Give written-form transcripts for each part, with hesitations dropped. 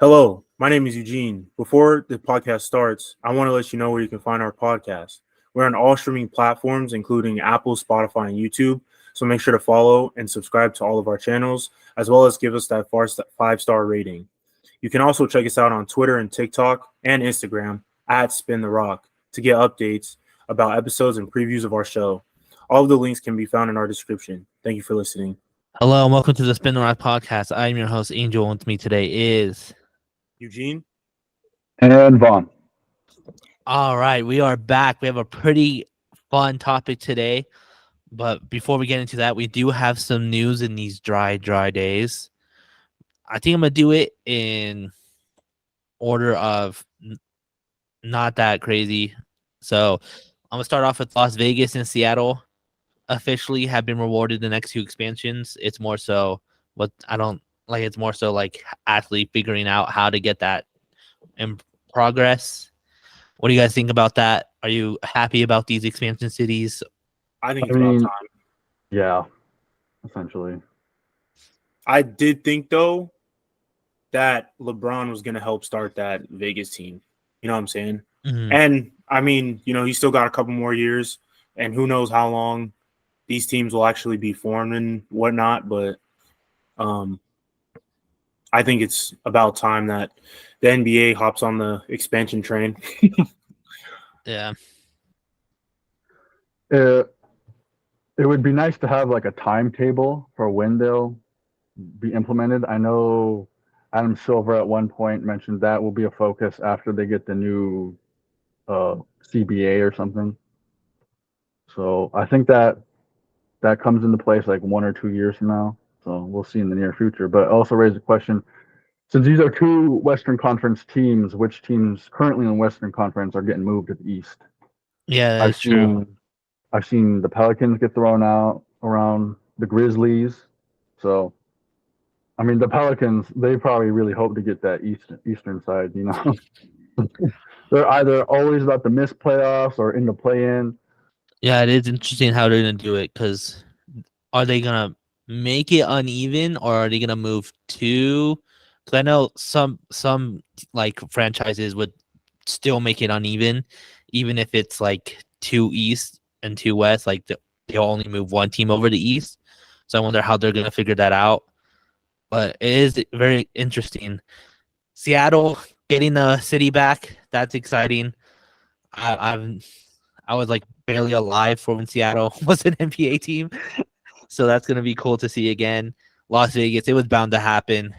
Hello, my name is Eugene. Before the podcast starts, I want to let you know where you can find our podcast. We're on all streaming platforms, including Apple, Spotify, and YouTube. So make sure to follow and subscribe to all of our channels, as well as give us that 5-star rating. You can also check us out on Twitter and TikTok and Instagram at Spin the Rock to get updates about episodes and previews of our show. All of the links can be found in our description. Thank you for listening. Hello and welcome to the Spin the Rock podcast. I am your host, Angel, and with me today is Eugene? And Vaughn. all right. We are back. We have a pretty fun topic today, but before we get into that, we do have some news in these dry days. I think I'm gonna do it in order of not that crazy. So I'm gonna start off with Las Vegas and Seattle. Officially have been rewarded the next two expansions. It's more so what I don't like. It's more so like actually figuring out how to get that in progress. What do you guys think about that? Are you happy about these expansion cities? I think it's about time. Yeah, essentially. I did think, though, that LeBron was going to help start that Vegas team. You know what I'm saying? Mm-hmm. And, I mean, he's still got a couple more years, and who knows how long these teams will actually be formed and whatnot. But I think it's about time that the NBA hops on the expansion train. Yeah. It would be nice to have like a timetable for when they'll be implemented. I know Adam Silver at one point mentioned that will be a focus after they get the new CBA or something. So I think that comes into place like 1 or 2 years from now. So we'll see in the near future. But also raise the question, since these are two Western Conference teams, which teams currently in Western Conference are getting moved to the East? Yeah, that's true. I've seen the Pelicans get thrown out around the Grizzlies. So, I mean, the Pelicans, they probably really hope to get that eastern side, They're either always about to miss playoffs or in the play-in. Yeah, it is interesting how they're going to do it because are they going to make it uneven or are they going to move to? Because I know some like franchises would still make it uneven, even if it's like 2 East and 2 West. Like they'll only move one team over the East. So I wonder how they're going to figure that out. But it is very interesting. Seattle getting the city back, that's exciting. I was like barely alive for when Seattle was an NBA team. So that's gonna be cool to see again. Las Vegas, it was bound to happen.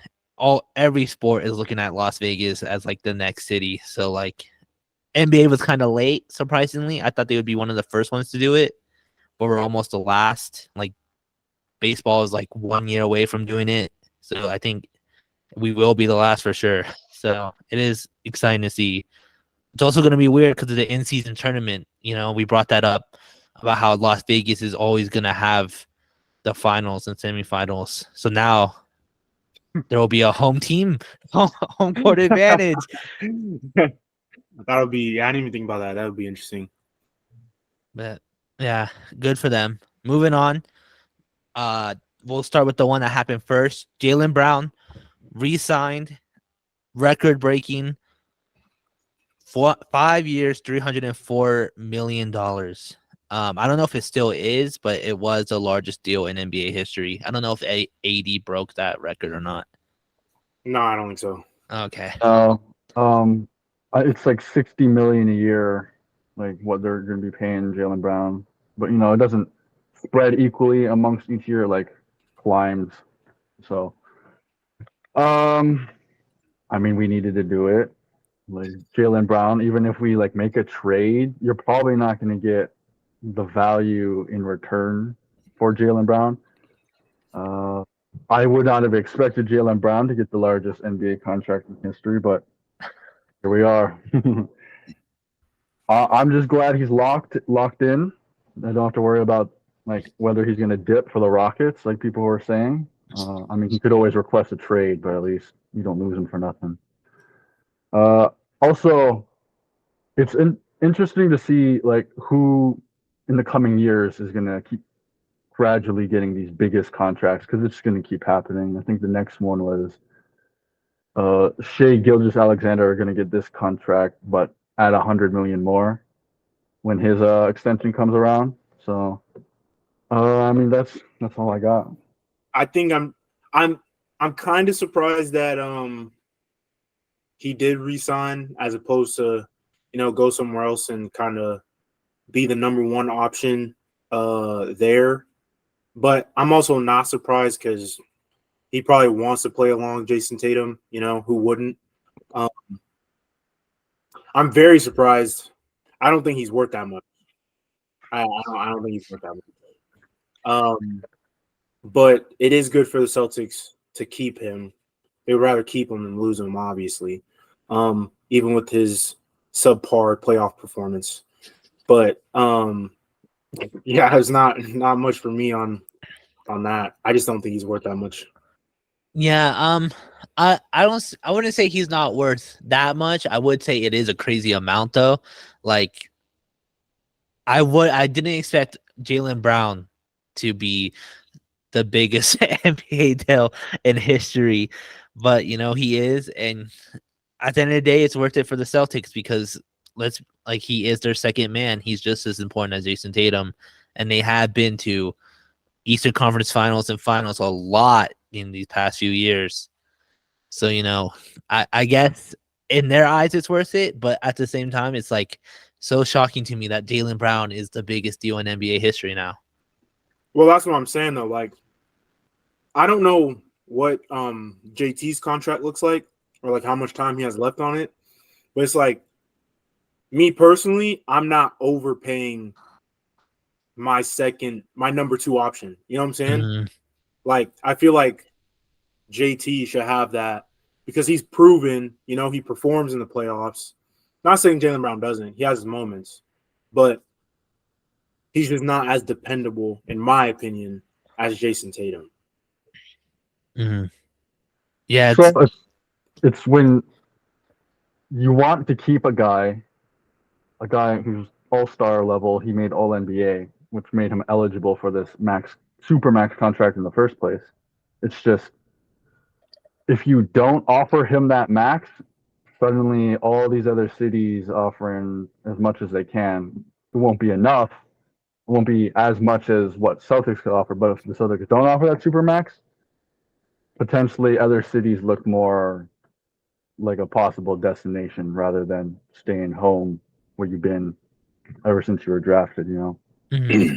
Every sport is looking at Las Vegas as like the next city. So like NBA was kind of late, surprisingly. I thought they would be one of the first ones to do it, but we're almost the last. Like baseball is like 1 year away from doing it. So I think we will be the last for sure. So it is exciting to see. It's also going to be weird because of the in-season tournament. We brought that up about how Las Vegas is always going to have the finals and semifinals. So now there will be a home team, home court advantage. That'll be. I didn't even think about that. That would be interesting. But yeah, good for them. Moving on. We'll start with the one that happened first. Jaylen Brown re-signed, record-breaking, 5 years, $304 million. I don't know if it still is, but it was the largest deal in NBA history. I don't know if AD broke that record or not. No, I don't think so. Okay. It's like $60 million a year, like what they're going to be paying Jaylen Brown. But it doesn't spread equally amongst each year, like climbs. So, I mean, we needed to do it. Like Jaylen Brown, even if we like make a trade, you're probably not going to get the value in return for Jaylen Brown. I would not have expected Jaylen Brown to get the largest NBA contract in history, but here we are. I'm just glad he's locked in. I don't have to worry about like whether he's going to dip for the Rockets, like people were saying. I mean, he could always request a trade, but at least you don't lose him for nothing. Also, it's interesting to see like who in the coming years is going to keep gradually getting these biggest contracts because it's going to keep happening. I think the next one was Shea Gilgeous-Alexander are going to get this contract, but at $100 million more when his extension comes around. So, I mean, that's all I got. I think I'm kind of surprised that he did resign as opposed to go somewhere else and kind of be the number one option there. But I'm also not surprised because he probably wants to play along Jason Tatum. Who wouldn't? I'm very surprised. I don't think he's worth that much. I don't think he's worth that much. But it is good for the Celtics to keep him. They would rather keep him than lose him, obviously. Even with his subpar playoff performance. But yeah, there's not much for me on that. I just don't think he's worth that much. Yeah, I wouldn't say he's not worth that much. I would say it is a crazy amount though. Like I didn't expect Jaylen Brown to be the biggest NBA deal in history, but he is, and at the end of the day, it's worth it for the Celtics because he is their second man. He's just as important as Jason Tatum, and they have been to Eastern Conference Finals and Finals a lot in these past few years. So, I guess in their eyes it's worth it, but at the same time, it's like so shocking to me that Jaylen Brown is the biggest deal in NBA history now. Well, that's what I'm saying though. Like, I don't know what JT's contract looks like or like how much time he has left on it, but it's like me personally, I'm not overpaying my number two option. You know what I'm saying? Mm-hmm. Like, I feel like JT should have that because he's proven, he performs in the playoffs. Not saying Jaylen Brown doesn't. He has his moments, but he's just not as dependable, in my opinion, as Jason Tatum. Mm-hmm. Yeah. It's when you want to keep a guy who's all-star level. He made All-NBA, which made him eligible for this super max contract in the first place. It's just if you don't offer him that max, suddenly all these other cities offering as much as they can, it won't be enough. It won't be as much as what Celtics could offer. But if the Celtics don't offer that super max, potentially other cities look more like a possible destination rather than staying home where you've been ever since you were drafted, Mm-hmm.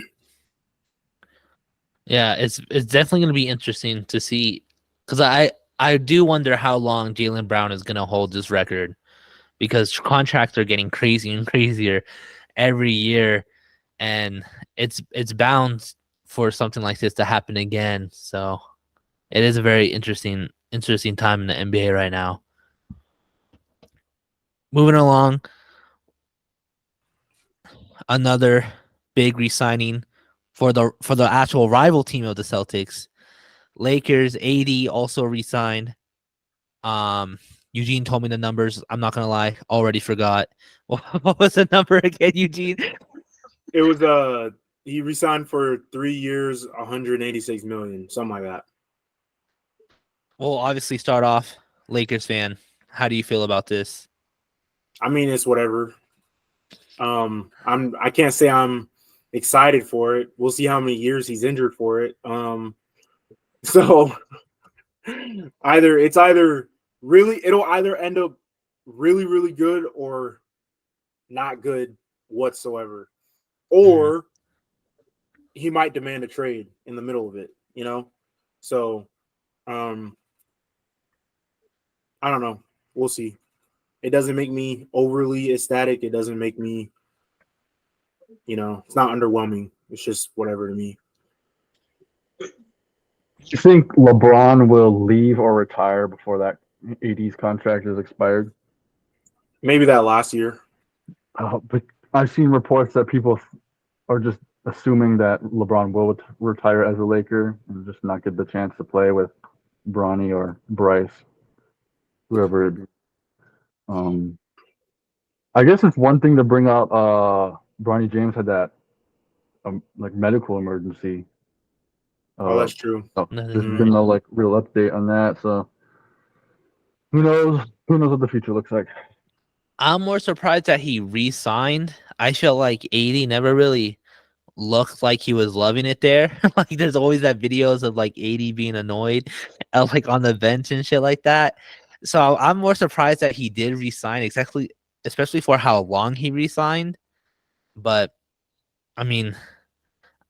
Yeah, it's definitely going to be interesting to see because I do wonder how long Jaylen Brown is going to hold this record because contracts are getting crazy and crazier every year, and it's bound for something like this to happen again. So it is a very interesting time in the NBA right now. Moving along, another big re-signing for the actual rival team of the Celtics. Lakers, AD also re-signed. Eugene told me the numbers. I'm not gonna lie, already forgot. What was the number again, Eugene? It was he re-signed for 3 years, 186 million, something like that. Well, obviously, start off Lakers fan. How do you feel about this? I mean, it's whatever. I can't say I'm excited for it. We'll see how many years he's injured for it. So it'll either end up really, really good or not good whatsoever. Or he might demand a trade in the middle of it, So I don't know. We'll see. It doesn't make me overly ecstatic. It doesn't make me, it's not underwhelming. It's just whatever to me. Do you think LeBron will leave or retire before that AD's contract is expired? Maybe that last year. But I've seen reports that people are just assuming that LeBron will retire as a Laker and just not get the chance to play with Bronny or Bryce, whoever it be. I guess it's one thing to bring up Bronny James had that medical emergency. That's true. There's been no real update on that. So Who knows? Who knows what the future looks like? I'm more surprised that he re-signed. I felt like 80 never really looked like he was loving it there. Like there's always that videos of like 80 being annoyed, like on the bench and shit like that. So I'm more surprised that he did resign, exactly, especially for how long he resigned. But I mean,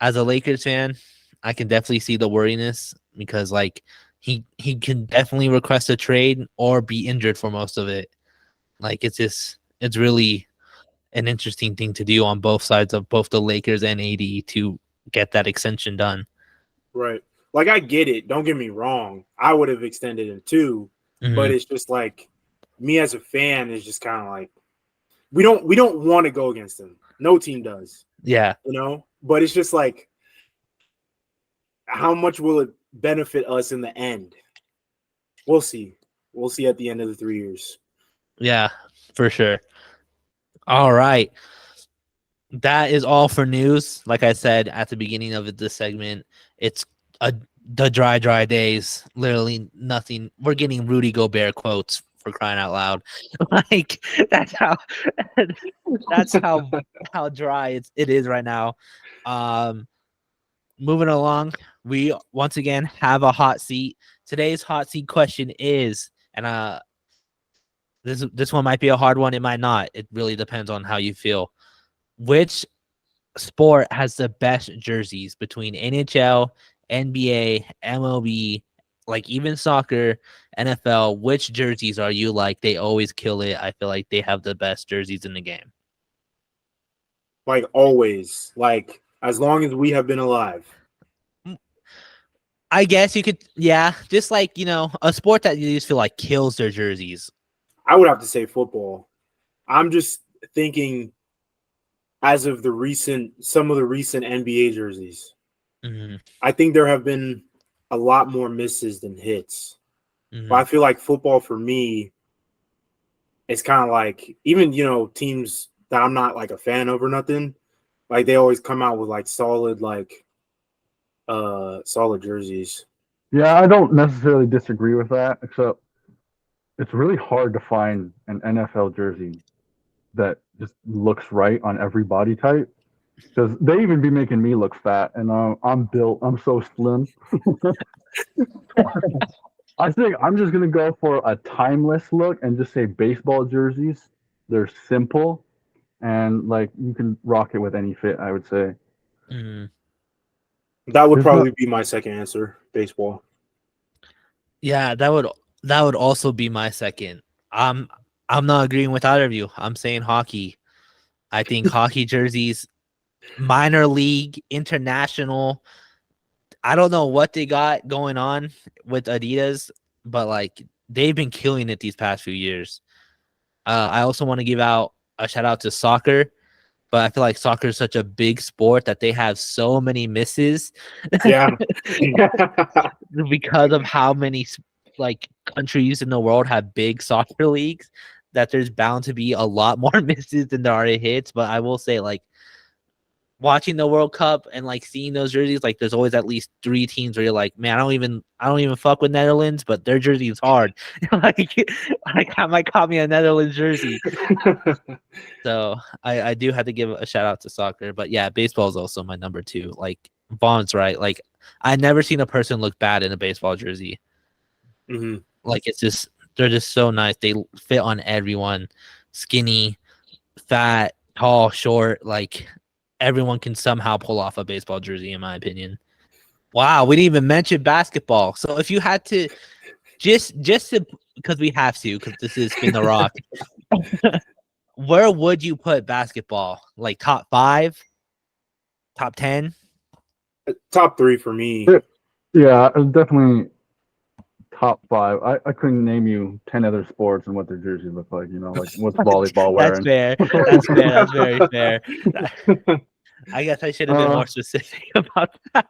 as a Lakers fan, I can definitely see the worriness because like he can definitely request a trade or be injured for most of it. Like it's really an interesting thing to do on both sides of both the Lakers and AD to get that extension done. Right. Like I get it. Don't get me wrong. I would have extended him too, but Mhm. it's just like me as a fan is just kind of like we don't want to go against him. No team does, Yeah. But it's just like how much will it benefit us in the end? We'll see. We'll see at the end of the 3 years. Yeah, for sure. All right. That is all for news. Like I said at the beginning of this segment, it's the dry days. Literally nothing. We're getting Rudy Gobert quotes for crying out loud. Like that's how that's how dry it is right now. Um moving along, we once again have a hot seat. Today's hot seat question is, and this one might be a hard one, it might not. It really depends on how you feel. Which sport has the best jerseys between NHL, NBA, MLB, like even soccer, NFL? Which jerseys are you like? They always kill it. I feel like they have the best jerseys in the game. Like always, like as long as we have been alive. I guess you could, yeah, just like, a sport that you just feel like kills their jerseys. I would have to say football. I'm just thinking as of some of the recent NBA jerseys. Mhm, I think there have been a lot more misses than hits. But I mhm. feel like football for me is kind of like even teams that I'm not like a fan of or nothing, like they always come out with like solid jerseys. Yeah, I don't necessarily disagree with that, except it's really hard to find an NFL jersey that just looks right on every body type. Because they even be making me look fat, and I'm built. I'm so slim. I think I'm just gonna go for a timeless look and just say baseball jerseys. They're simple and like you can rock it with any fit. I would say Mhm. That would there's not. probably be my second answer, baseball. Yeah, that would also be my second. I'm I'm not agreeing with either of you. I'm saying hockey. I think hockey jerseys, minor league, international. I don't know what they got going on with Adidas, but like they've been killing it these past few years. I also want to give out a shout out to soccer, but I feel like soccer is such a big sport that they have so many misses Yeah. because of how many like countries in the world have big soccer leagues that there's bound to be a lot more misses than there are hits. But I will say, like, watching the World Cup and like seeing those jerseys, like there's always at least three teams where you're like, man, I don't even fuck with Netherlands, but their jersey is hard. like I might call me a Netherlands jersey. So I do have to give a shout out to soccer. But yeah, baseball is also my number two. Like Vaughn's right. Like I never seen a person look bad in a baseball jersey. Mhm. Like it's just they're just so nice. They fit on everyone. Skinny, fat, tall, short, like everyone can somehow pull off a baseball jersey, in my opinion. Wow, we didn't even mention basketball. So if you had to just to because we have to, because this is Spin the Rock, where would you put basketball? Like top five, top 10? Top three for me. Yeah, definitely top five. I couldn't name you 10 other sports and what their jerseys look like. Like what's volleyball That's wearing. fair. That's fair. That's very fair. I guess I should have been uh, more specific about that.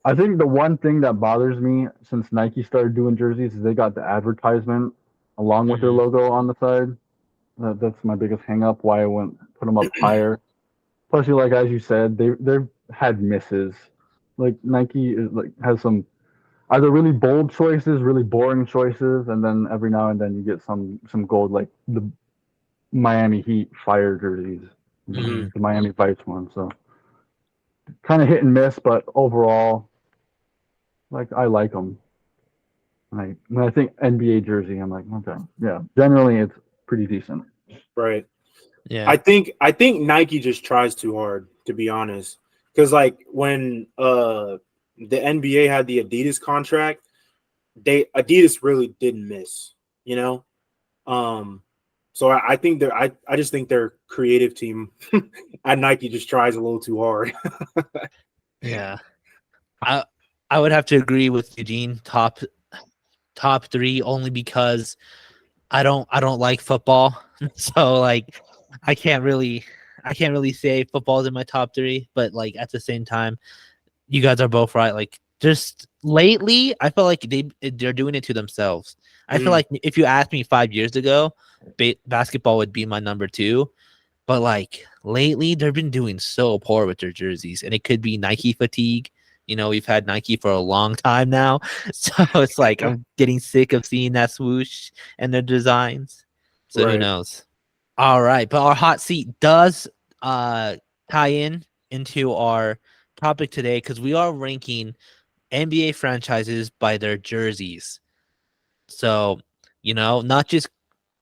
I think the one thing that bothers me since Nike started doing jerseys is they got the advertisement along with their Mhm. logo on the side. That's my biggest hang up. Why I wouldn't put them up higher. Plus, as you said, they've had misses. Like Nike is like has some. either really bold choices, really boring choices, and then every now and then you get some gold, like the Miami Heat fire jerseys, Mm-hmm. the Miami Vice one. So kind of hit and miss, but overall, like I like them. Like when I think NBA jersey, I'm like, okay, yeah. Generally, it's pretty decent. Right. Yeah. I think Nike just tries too hard, to be honest. Because like when the NBA had the Adidas contract, Adidas really didn't miss, you know. So I think I just think their creative team at Nike just tries a little too hard. Yeah. I would have to agree with Eugene. Top three only because I don't like football. So like I can't really I can't really say football's in my top three, but like at the same time, you guys are both right. Like just lately, I feel like they're doing it to themselves. I feel Mhm. like if you asked me 5 years ago, basketball would be my number two. But like lately, they've been doing so poor with their jerseys, and it could be Nike fatigue. You know, we've had Nike for a long time now, so it's like I'm getting sick of seeing that swoosh and their designs. So who Right. knows? All right, but our hot seat does tie in into our topic today because we are ranking NBA franchises by their jerseys. So, not just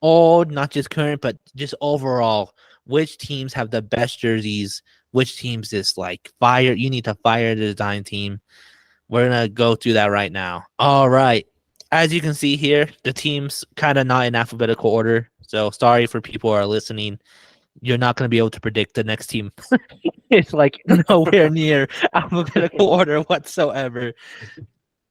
old, not just current, but just overall, which teams have the best jerseys, which teams is like fire. You need to fire the design team. We're gonna go through that right now. All right. As you can see here, the teams kind of not in alphabetical order. So sorry for people who are listening. You're not gonna be able to predict the next team. It's like nowhere near alphabetical order whatsoever.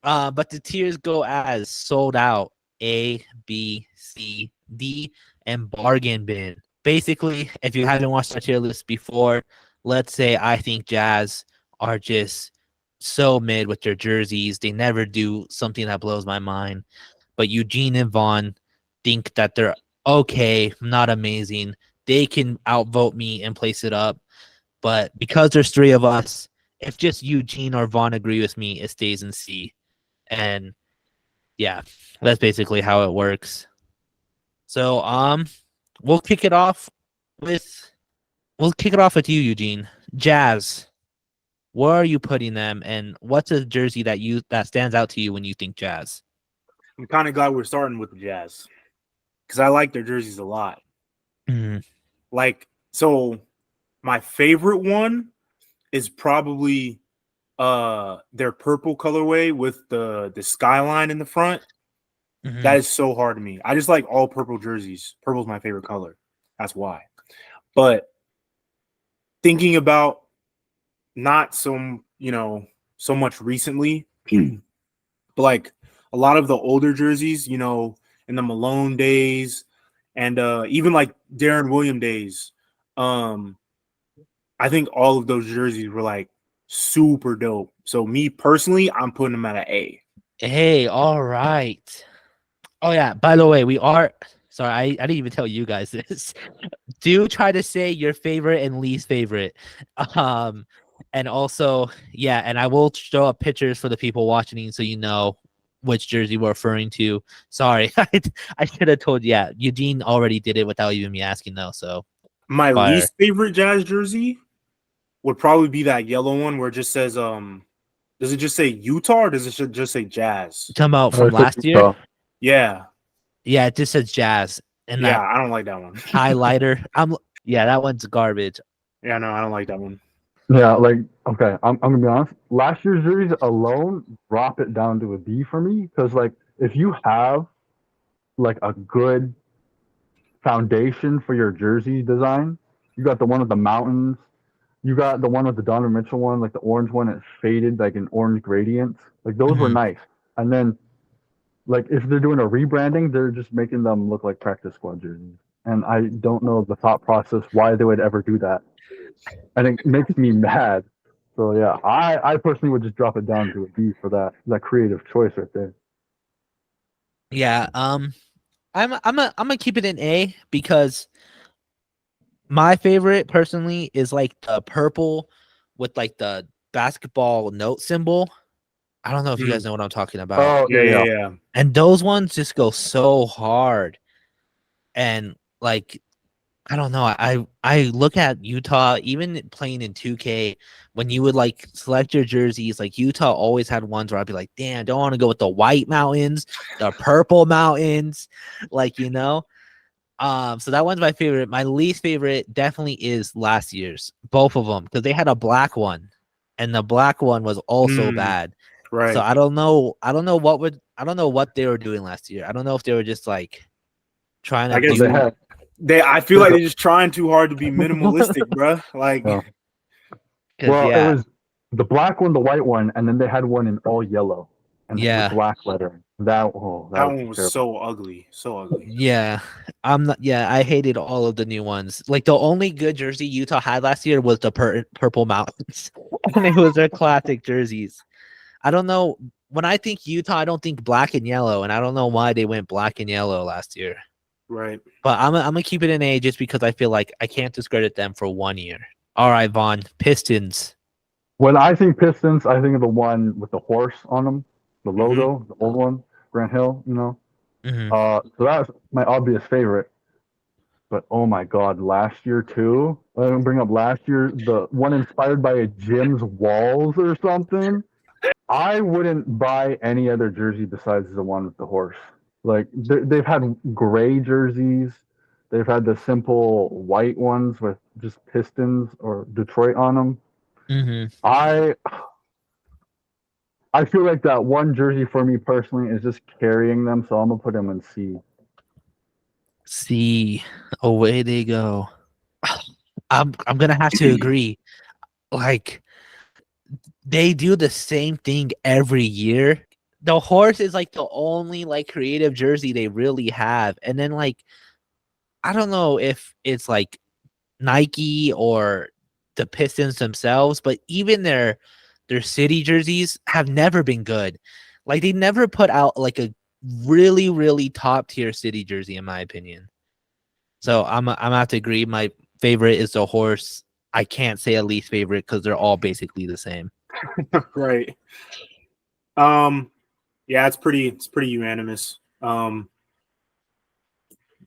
But the tiers go as sold out, A, B, C, D, and bargain bin. Basically, if you haven't watched our tier list before, let's say I think Jazz are just so mid with their jerseys. They never do something that blows my mind. But Eugene and Vaughn think that they're okay, not amazing. They can outvote me and place it up. But because there's three of us, if just Eugene or Vaughn agree with me, it stays in C. And yeah, that's basically how it works. So we'll kick it off with you, Eugene. Jazz. Where are you putting them, and what's a jersey that stands out to you when you think Jazz? I'm kind of glad we're starting with the Jazz because I like their jerseys a lot. Mm-hmm. Like, so my favorite one is probably their purple colorway with the skyline in the front. Mm-hmm. That is so hard to me. I just like all purple jerseys. Purple's my favorite color. That's why. But thinking about not so much recently, but like a lot of the older jerseys, in the Malone days and even like Darren Williams days. I think all of those jerseys were like super dope. So me personally, I'm putting them at an A. Hey, all right. Oh yeah, by the way, we are sorry, I didn't even tell you guys this. Do try to say your favorite and least favorite. Um and also, yeah, and I will show up pictures for the people watching so you know which jersey we're referring to. Sorry, I should have told you. Yeah, Eugene already did it without even me asking though, so My fire. least favorite Jazz jersey would probably be that yellow one where it just says does it just say Utah or does it just say Jazz? Talking about from last year? Yeah. Yeah, it just says Jazz and Yeah, that I don't like that one. highlighter. Yeah, that one's garbage. Yeah, no, I don't like that one. Yeah, like okay, I'm gonna be honest. Last year's jerseys alone drop it down to a B for me because like if you have like a good foundation for your jersey design, you got the one with the mountains, you got the one with the Donovan Mitchell one, like the orange one, it's faded like an orange gradient. Like those were Mhm. nice. And then like if they're doing a rebranding, they're just making them look like practice squad jerseys. And I don't know the thought process why they would ever do that. And it makes me mad. So yeah, I personally would just drop it down to a B for that creative choice right there. Yeah, I'm gonna keep it in A because my favorite personally is like the purple with like the basketball note symbol. I don't know if you guys know what I'm talking about. Oh Yeah. And those ones just go so hard. And like I don't know. I look at Utah, even playing in 2K, when you would like select your jerseys, like Utah always had ones where I'd be like, damn, don't want to go with the white mountains, the purple mountains, like so that one's my favorite. My least favorite definitely is last year's, both of them, because they had a black one, and the black one was also bad. Right. So I don't know what they were doing last year. I don't know if they were just like trying to I guess do. I feel like they're just trying too hard to be minimalistic, bruh. Like, Yeah. 'Cause, Well, yeah, it was the black one, the white one, and then they had one in all yellow and Yeah. with black lettering. That that one was terrible. so ugly. So ugly. yeah. I'm not. Yeah, I hated all of the new ones. Like the only good jersey Utah had last year was the Purple Mountains, and it was their classic jerseys. I don't know. When I think Utah, I don't think black and yellow, and I don't know why they went black and yellow last year. Right. But I'm gonna keep it in A just because I feel like I can't discredit them for 1 year. All right, Vaughn, Pistons. When I think Pistons, I think of the one with the horse on them, the logo, the old one, Grant Hill. Mhm. So that's my obvious favorite. But oh my God, last year too. Let me bring up last year, the one inspired by a gym's walls or something. I wouldn't buy any other jersey besides the one with the horse. Like they've had gray jerseys. They've had the simple white ones with just Pistons or Detroit on them. Mhm. I feel like that one jersey for me personally is just carrying them, so I'm gonna put them in C. See, away they go. I'm gonna have to agree. Like they do the same thing every year. The horse is like the only like creative jersey they really have. And then like I don't know if it's like Nike or the Pistons themselves, but even their city jerseys have never been good. Like they never put out like a really really top tier city jersey in my opinion. So I'm gonna have to agree. My favorite is the horse. I can't say a least favorite because they're all basically the same. Right. Yeah, it's pretty unanimous.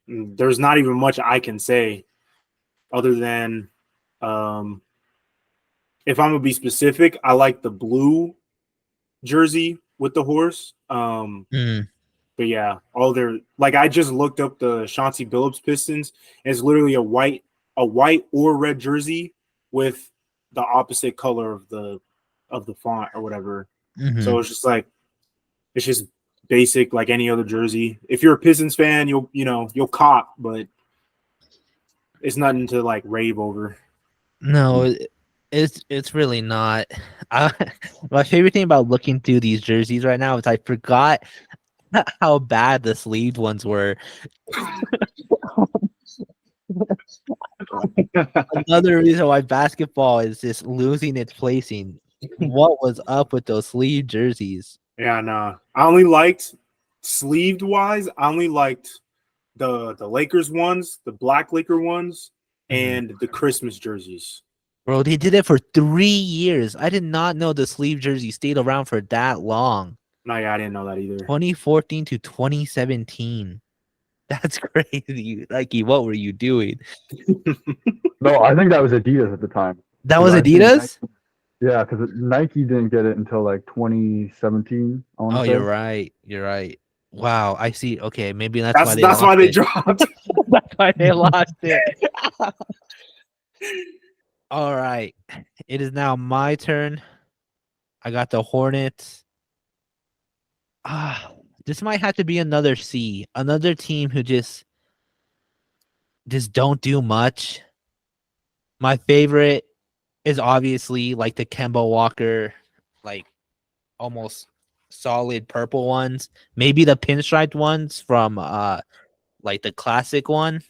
There's not even much I can say other than if I'm gonna be specific, I like the blue jersey with the horse. But yeah, all their like I just looked up the Chauncey Billups Pistons. And it's literally a white or red jersey with the opposite color of the font or whatever. So it's just like it's just basic like any other jersey. If you're a Pistons fan, you'll cop, but it's nothing to like rave over. No, it's really not. My favorite thing about looking through these jerseys right now is I forgot how bad the sleeved ones were. Another reason why basketball is just losing its placing. What was up with those sleeve jerseys? Yeah, nah. I only liked sleeved wise. I only liked the Lakers ones, the black Laker ones, and the Christmas jerseys. Bro, they did it for 3 years. I did not know the sleeve jersey stayed around for that long. No, yeah, I didn't know that either. 2014 to 2017. That's crazy. Nike, what were you doing? No, I think that was Adidas at the time. That was Adidas? Yeah, because Nike didn't get it until like 2017. Oh, you're right. You're right. Wow, I see. Okay, maybe that's why they that's why lost they it. dropped. That's why they lost it. All right. It is now my turn. I got the Hornets. This might have to be another C. Another team who just don't do much. My favorite is obviously like the Kemba Walker, like almost solid purple ones. Maybe the pinstriped ones from like the classic one.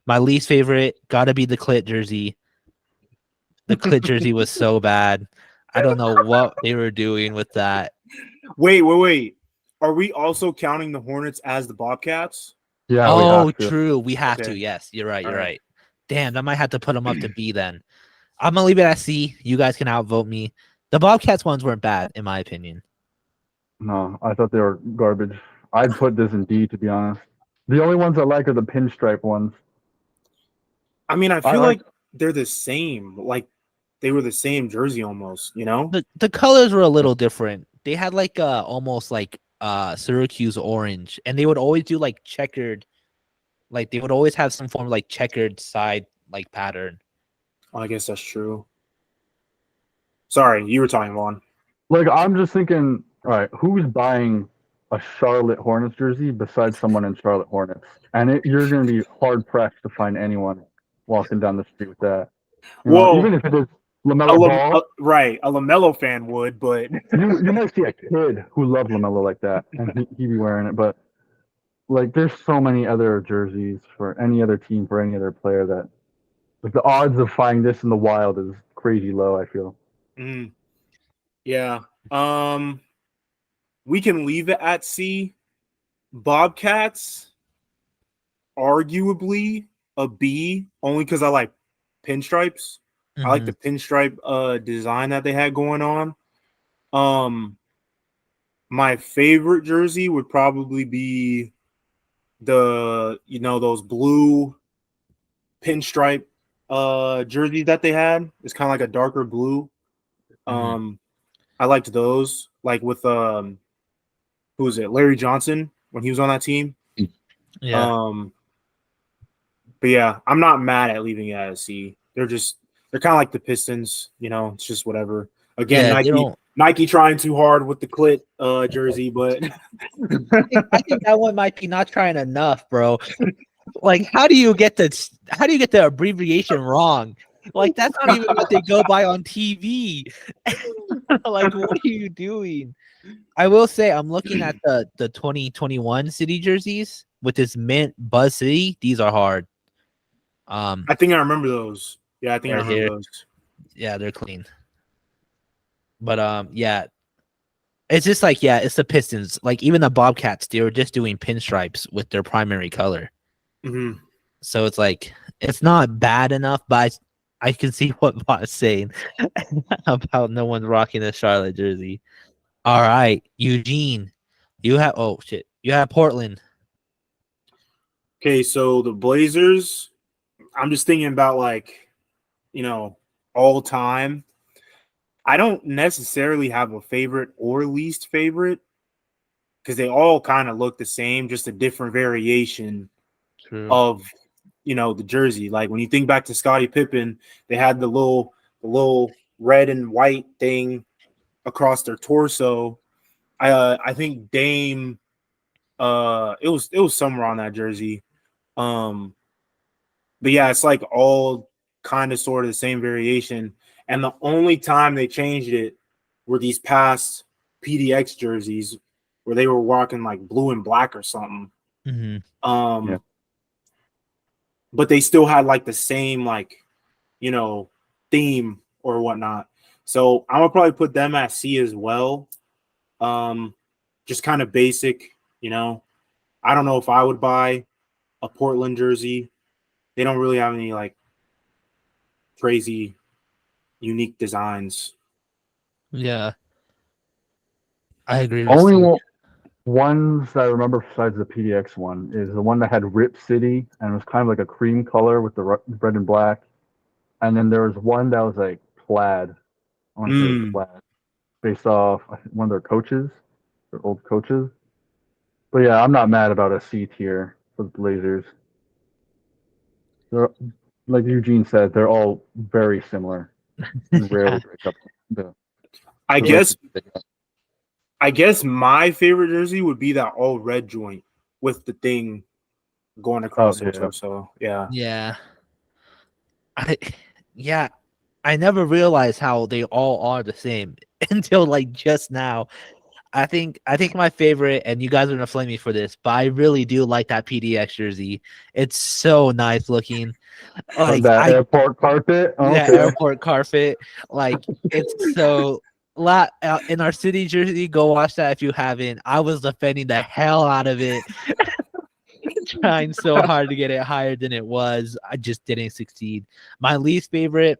My least favorite gotta be the Clit jersey. The Clit jersey was so bad. I don't know what they were doing with that. Wait. Are we also counting the Hornets as the Bobcats? Yeah. Oh, true. We have to. Okay. Yes, you're right. All You're right. right. Damn, I might have to put them up to B then. I'm gonna leave it at C. You guys can outvote me. The Bobcats ones weren't bad, in my opinion. No, I thought they were garbage. I'd put this in D, to be honest. The only ones I like are the pinstripe ones. I mean, I I feel like like they're the same. Like they were the same jersey almost. You know? The colors were a little different. They had like almost like Syracuse orange, and they would always do like checkered, like they would always have some form of like checkered side like pattern. I guess that's true. Sorry, you were talking, Vaughn. like I'm just thinking, all right, who's buying a Charlotte Hornets jersey besides someone in Charlotte Hornets? And you're going to be hard pressed to find anyone walking down the street with that. Well, Even if it is LaMelo Ball, right, a LaMelo fan would, but you might see a kid who loved LaMelo like that, and he'd be wearing it. But like, there's so many other jerseys for any other team, for any other player that like the odds of finding this in the wild is crazy low. I feel. Yeah. We can leave it at C. Bobcats, arguably a B, only because I like pinstripes. I like the pinstripe design that they had going on. My favorite jersey would probably be those blue pinstripe jerseys that they had. It's kind of like a darker blue. I liked those, like with who was it? Larry Johnson when he was on that team. Yeah. But yeah, I'm not mad at leaving it at a C. They're kind of like the Pistons, it's just whatever. Again, Nike trying too hard with the clit jersey, but I think that one might be not trying enough, bro. Like, how do you get the abbreviation wrong? Like, that's not even what they go by on TV. Like, what are you doing? I will say, I'm looking at the 2021 City jerseys with this mint Buzz City. These are hard. I think I remember those. Yeah, I think I remember those. Yeah, they're clean. But yeah, it's just like, yeah, it's the Pistons. Like, even the Bobcats, they were just doing pinstripes with their primary color. So it's like, it's not bad enough, but I can see what Bot's saying about no one rocking a Charlotte jersey. All right, Eugene, you have Portland. Okay, so the Blazers, I'm just thinking about all time. I don't necessarily have a favorite or least favorite because they all kind of look the same, just a different variation of the jersey. Like when you think back to Scottie Pippen, they had the little red and white thing across their torso. I think Dame, it was somewhere on that jersey. But yeah, it's like all kind of sort of the same variation. And the only time they changed it were these past PDX jerseys where they were walking like blue and black or something. But they still had like the same theme or whatnot. So I'm gonna probably put them at C as well. Just kind of basic, I don't know if I would buy a Portland jersey. They don't really have any like crazy unique designs. Yeah, I agree. Only ones that I remember besides the PDX one is the one that had Rip City and it was kind of like a cream color with the red and black. And then there was one that was like plaid. I want to say it was plaid, based off one of their coaches, their old coaches. But yeah, I'm not mad about a C tier for the Blazers. They're, like Eugene said, they're all very similar. Rarely break up. I guess my favorite jersey would be that all red joint with the thing going across the torso. Yeah. I never realized how they all are the same until like just now. I think my favorite, and you guys are gonna flame me for this, but I really do like that PDX jersey. It's so nice looking. Like that airport carpet. Airport carpet. Like it's so. In our City jersey, go watch that if you haven't. I was defending the hell out of it, trying so hard to get it higher than it was. I just didn't succeed. My least favorite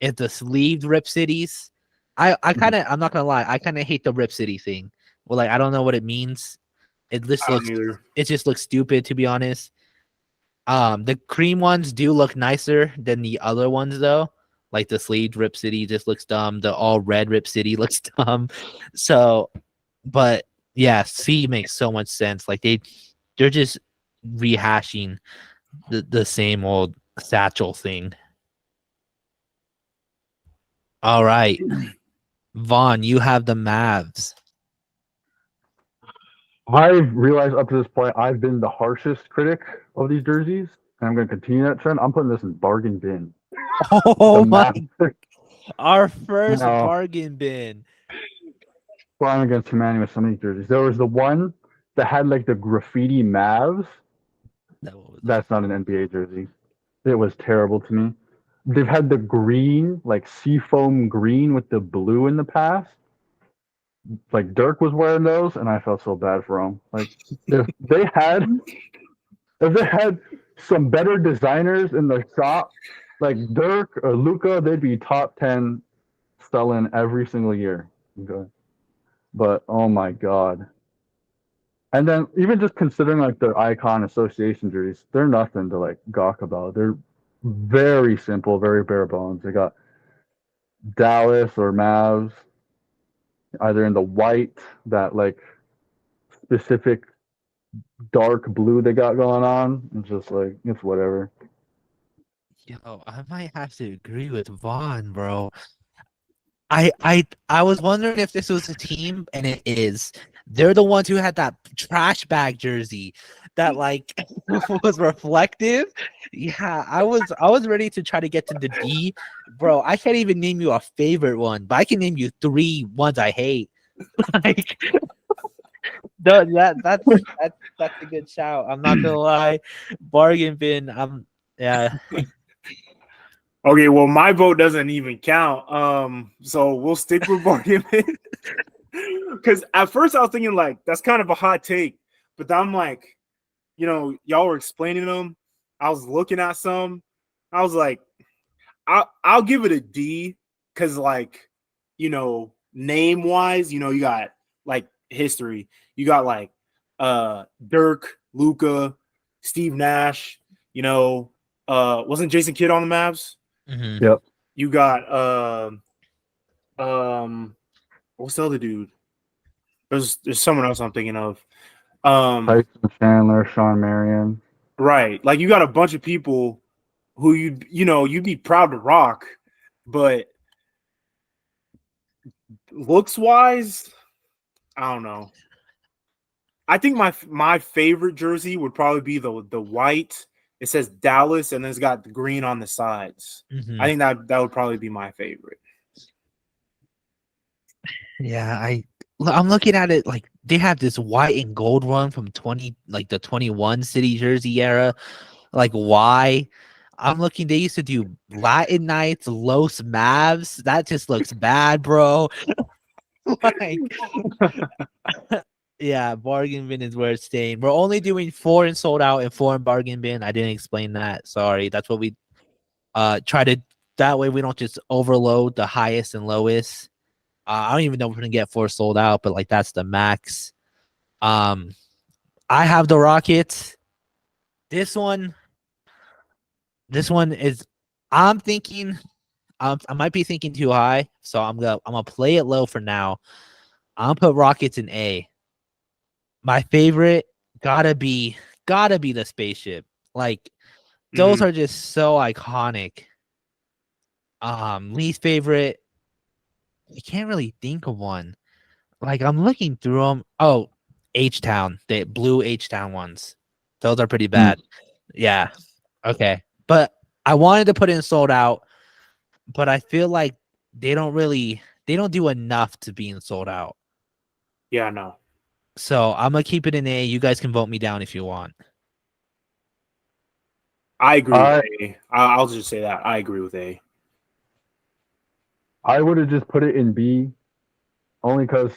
is the sleeved Rip Cities. I'm not gonna lie, I kind of hate the Rip City thing Well, like I don't know what it means. I don't either. It just looks stupid to be honest. The cream ones do look nicer than the other ones though. Like the sleeved Rip City just looks dumb. The all red Rip City looks dumb. So, but yeah, C makes so much sense. Like they're just rehashing the same old satchel thing. All right, Vaughn, you have the Mavs. I've realized up to this point I've been the harshest critic of these jerseys, and I'm going to continue that trend. I'm putting this in bargain bin. Oh The my! Mavs. Our first No. bargain bin. Well, I'm against humanity with some of these jerseys. There was the one that had like the graffiti Mavs. That's not an NBA jersey. It was terrible to me. They've had the green, like seafoam green with the blue in the past. Like Dirk was wearing those, and I felt so bad for him. Like if they had some better designers in the shop, like Dirk or Luca, they'd be top 10 selling every single year. Okay. But oh my god. And then even just considering like the icon association jerseys, they're nothing to like gawk about. They're very simple, very bare bones. They got Dallas or Mavs either in the white, that like specific dark blue they got going on. It's just like it's whatever. Yo, I might have to agree with Vaughn, bro. I was wondering if this was a team, and it is. They're the ones who had that trash bag jersey that like was reflective. Yeah, I was ready to try to get to the D. Bro, I can't even name you a favorite one, but I can name you 3 ones I hate. Like that's a good shout. I'm not gonna lie. Bargain bin, yeah. Okay, well, my vote doesn't even count. So we'll stick with bargain bin. Because at first I was thinking like that's kind of a hot take, but then I'm like, y'all were explaining them. I was looking at some. I was like, I'll give it a D because like, name wise, you got like history. You got like Dirk, Luca, Steve Nash. Wasn't Jason Kidd on the Mavs? Mm-hmm. Yep. You got what's the other dude? There's someone else I'm thinking of. Tyson Chandler, Sean Marion. Right. Like you got a bunch of people who you'd be proud to rock, but looks wise, I don't know. I think my favorite jersey would probably be the white. It says Dallas and it's got the green on the sides. Mm-hmm. I think that would probably be my favorite. Yeah, I'm looking at it like they have this white and gold one from the 21 City Jersey era. Like why? I'm looking. They used to do Latin Nights, Los Mavs. That just looks bad, bro. Like, yeah, bargain bin is where it's staying. We're only doing 4 in sold out and 4 in bargain bin. I didn't explain that. Sorry. That's what we try to. That way we don't just overload the highest and lowest. I don't even know if we're gonna get 4 sold out, but like that's the max. I have the Rockets. This one is. I'm thinking. I might be thinking too high, so I'm gonna play it low for now. I'm gonna put Rockets in A. My favorite gotta be the spaceship. Like those are just so iconic. Least favorite. I can't really think of one. Like I'm looking through them. Oh, H-Town, the blue H-Town ones. Those are pretty bad. Yeah. Okay. But I wanted to put in sold out, but I feel like they don't do enough to being sold out. Yeah, no. So I'm gonna keep it in A. You guys can vote me down if you want. I agree with A. I'll just say that. I agree with A. I would have just put it in B, only because,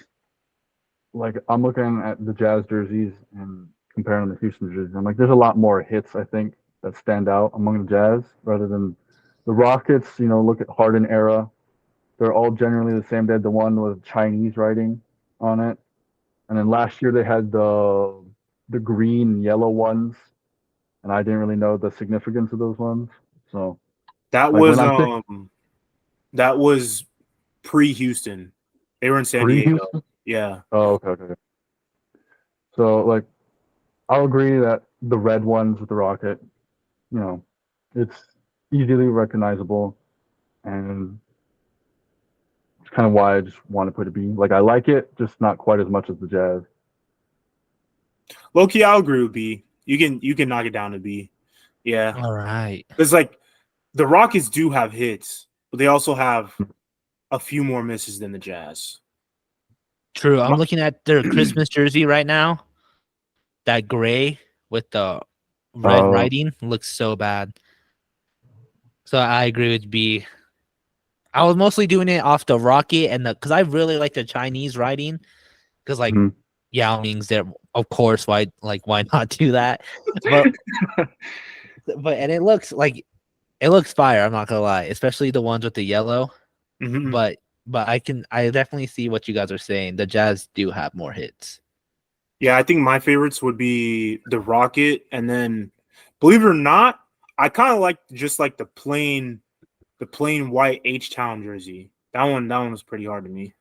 like, I'm looking at the Jazz jerseys and comparing them to Houston jerseys. I'm like, there's a lot more hits, I think, that stand out among the Jazz rather than the Rockets. Look at Harden era. They're all generally the same. They had the one with Chinese writing on it. And then last year they had the green and yellow ones, and I didn't really know the significance of those ones. So That like was when I'm thinking that was pre-Houston. They were in San Diego. pre-Houston. Yeah. Oh, okay. So like I'll agree that the red ones with the rocket, it's easily recognizable, and it's kind of why I just want to put a B. Like I like it, just not quite as much as the Jazz. Low-key, I'll agree with B. You can knock it down to B. Yeah. All right. It's like the Rockets do have hits, but they also have a few more misses than the Jazz. True. I'm looking at their Christmas jersey right now. That gray with the red Oh. writing looks so bad. So I agree with B. I was mostly doing it off the Rocket and because I really like the Chinese writing. Because like Mhm. Yao Ming's there, of course. Why not do that? But and it looks fire. I'm not gonna lie, especially the ones with the yellow. Mhm. But I definitely see what you guys are saying. The Jazz do have more hits. Yeah, I think my favorites would be the Rocket, and then, believe it or not, I kind of like just like the plain white H Town jersey. That one was pretty hard to me.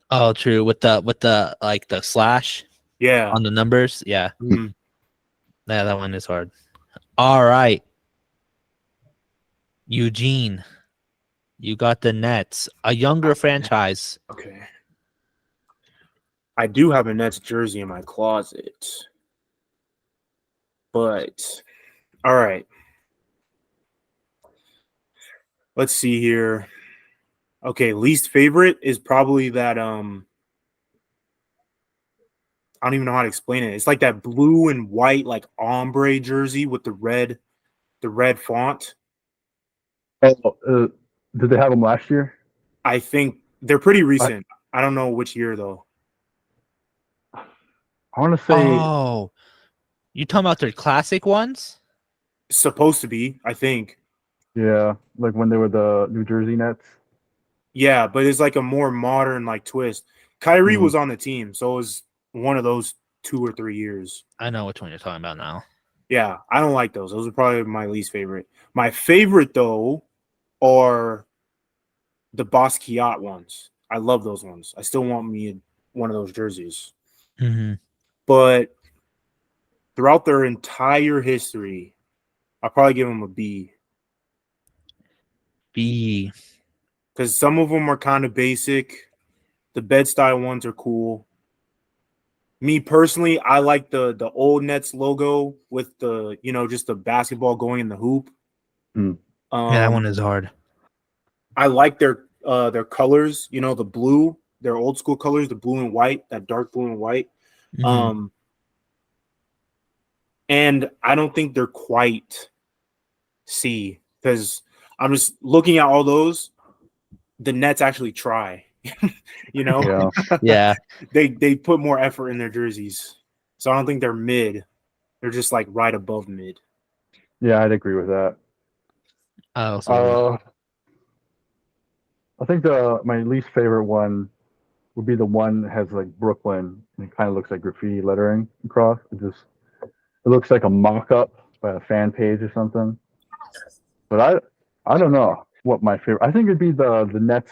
Oh, true. With the like the slash Yeah. on the numbers. Yeah. Mhm. Yeah, that one is hard. All right. Eugene, you got the Nets, a younger franchise. Okay. I do have a Nets jersey in my closet. But all right. Let's see here. Okay, least favorite is probably that I don't even know how to explain it. It's like that blue and white like ombre jersey with the red font. Oh, did they have them last year? I think they're pretty recent. I don't know which year though. I want to say Oh, you talking about their classic ones? It's supposed to be, I think. yeah, like when they were the New Jersey Nets. Yeah, but it's like a more modern like twist. Kyrie Mhm. was on the team, so it was one of those 2 or 3 years. I know which one you're talking about now. Yeah, I don't like those. Those are probably my least favorite. My favorite though are the Basquiat ones. I love those ones. I still want me one of those jerseys. Mm-hmm. But throughout their entire history, I'll probably give them a B B. because some of them are kind of basic. The Bed-Stuy ones are cool. Me personally, I like the old Nets logo with the just the basketball going in the hoop. Mm. Yeah, that one is hard. I like their colors. The blue, their old school colors, the blue and white, that dark blue and white. Mhm. And I don't think they're quite C because I'm just looking at all those. The Nets actually try. Yeah, Yeah. They put more effort in their jerseys, so I don't think they're mid. They're just like right above mid. yeah, I'd agree with that. I also I think my least favorite one would be the one that has like Brooklyn and it kind of looks like graffiti lettering across. It looks like a mock-up by a fan page or something. But I don't know what my favorite. I think it'd be the Nets,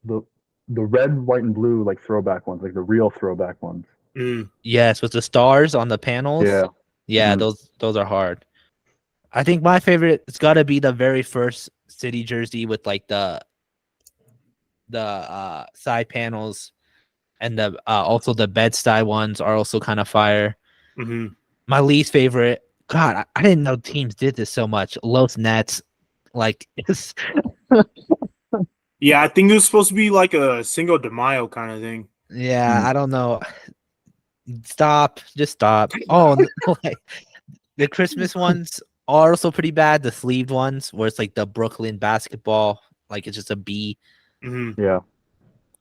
the red, white, and blue like throwback ones, like the real throwback ones. Mm. yes, with the stars on the panels. Yeah. Yeah, Mhm. those are hard. I think my favorite it's got to be the very first city jersey with like the side panels and the also the Bed-Stuy ones are also kind of fire. Hmm. My least favorite, God, I didn't know teams did this so much. Los Nets, like it's Yeah, I think it was supposed to be like a Cinco de Mayo kind of thing. yeah, I don't know. Stop, just stop. Oh, like the Christmas ones are also pretty bad. The sleeved ones, where it's like the Brooklyn basketball, like it's just a B. Hmm. Yeah.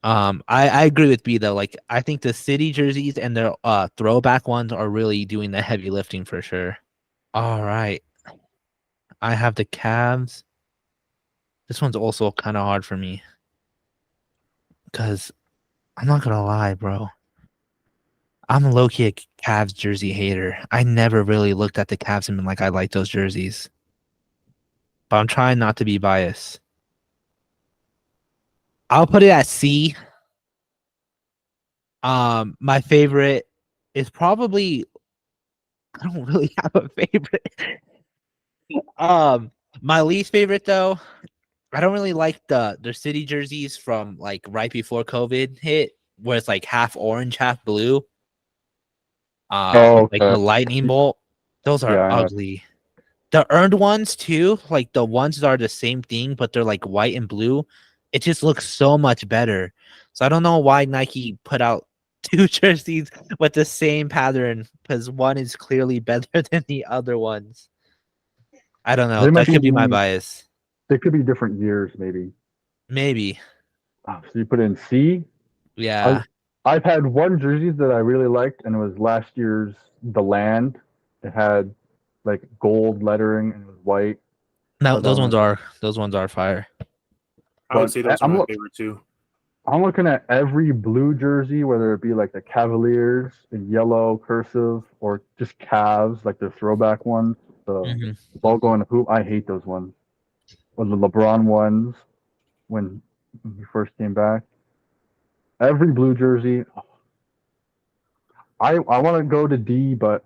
I agree with B though. Like I think the city jerseys and the throwback ones are really doing the heavy lifting for sure. All right, I have the Cavs. This one's also kind of hard for me because I'm not gonna lie, bro. I'm a low-key a Cavs jersey hater. I never really looked at the Cavs and been like, I like those jerseys. But I'm trying not to be biased. I'll put it at C. My favorite is probably I don't really have a favorite. My least favorite though, I don't really like the city jerseys from like right before COVID hit, where it's like half orange, half blue. Oh, Like the okay. lightning bolt. Those are Yeah, I know. ugly. The earned ones too, like the ones that are the same thing, but they're like white and blue. It just looks so much better. So I don't know why Nike put out two jerseys with the same pattern because one is clearly better than the other ones. I don't know. They might That could be my be. bias. They could be different years, maybe. Maybe. So you put in C. I Yeah. I've had one jersey that I really liked, and it was last year's The Land. It had like gold lettering and it was white. No, But those ones are fire. I would but say those are my favorite too. I'm looking at every blue jersey, whether it be like the Cavaliers in yellow cursive or just Cavs, like the throwback ones, the Mhm. logo and the hoop. I hate those ones. Or the LeBron ones when he first came back. Every blue jersey. I want to go to D, but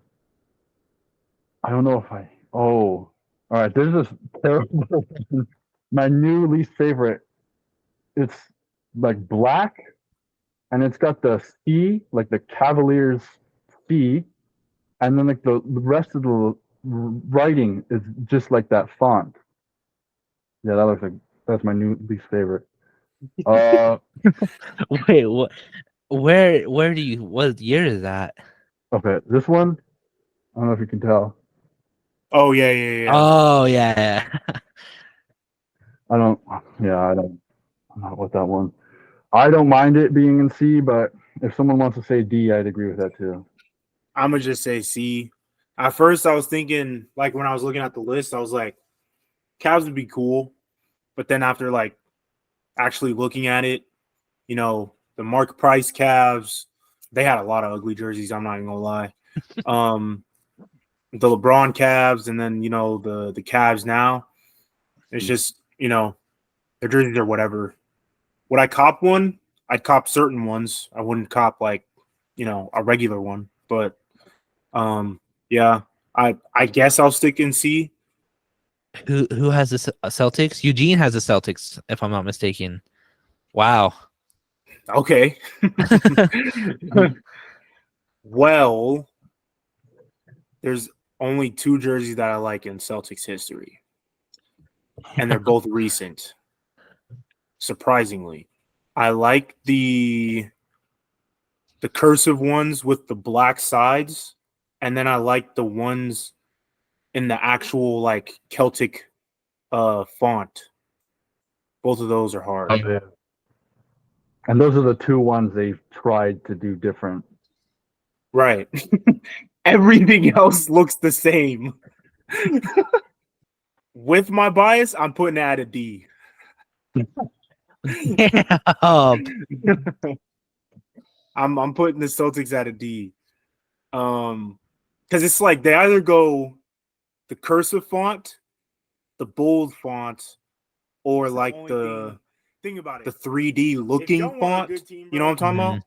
I don't know if I. Oh, all right. There's this terrible. My new least favorite. It's like black, and it's got the C, like the Cavaliers C, and then like the rest of the writing is just like that font. Yeah, that looks like that's my new least favorite. Uh, Wait, what? Where do you? What year is that? okay, this one. I don't know if you can tell. Oh yeah. Oh yeah. I don't. Yeah, I don't. I'm not with that one. I don't mind it being in C, but if someone wants to say D, I'd agree with that too. I'm gonna just say C. At first, I was thinking, like when I was looking at the list, I was like, Cavs would be cool, but then after like actually looking at it, the Mark Price Cavs, they had a lot of ugly jerseys. I'm not even gonna lie. The LeBron Cavs, and then the Cavs now. It's just their jerseys are whatever. Would I cop one? I'd cop certain ones. I wouldn't cop like a regular one. But yeah, I guess I'll stick in C. Who has the Celtics? Eugene has the Celtics, if I'm not mistaken. Wow. Okay. Well, there's only two jerseys that I like in Celtics history, and they're both recent. Surprisingly, I like the cursive ones with the black sides, and then I like the ones in the actual like Celtic font. Both of those are hard. Yeah. And those are the two ones they've tried to do different. Right. Everything else looks the same. With my bias, I'm putting it at a D. Damn. I'm putting the Celtics at a D. Because it's like they either go the cursive font, the bold font, or like think about it, the 3D looking font. Team, you know what I'm talking about?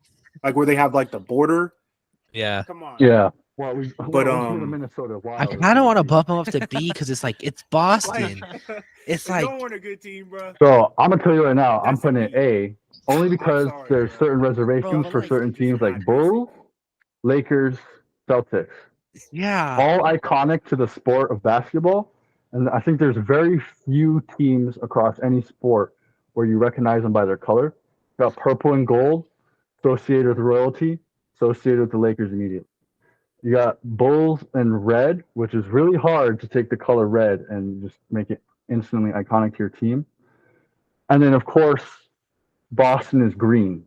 Like where they have like the border. Yeah. Come on. Yeah. Well, But Minnesota Wild. I kind of want to bump them up to B because it's like it's Boston. It's they like don't want a good team, bro. So I'm gonna tell you right now, I'm That's putting it A only because sorry, there's bro. certain reservations Bro, for like- certain teams like Bulls, Lakers, Celtics. yeah. All iconic to the sport of basketball. And I think there's very few teams across any sport where you recognize them by their color. You got purple and gold associated with royalty, associated with the Lakers immediately. You got Bulls and red, which is really hard to take the color red and just make it instantly iconic to your team. And then, of course, Boston is green,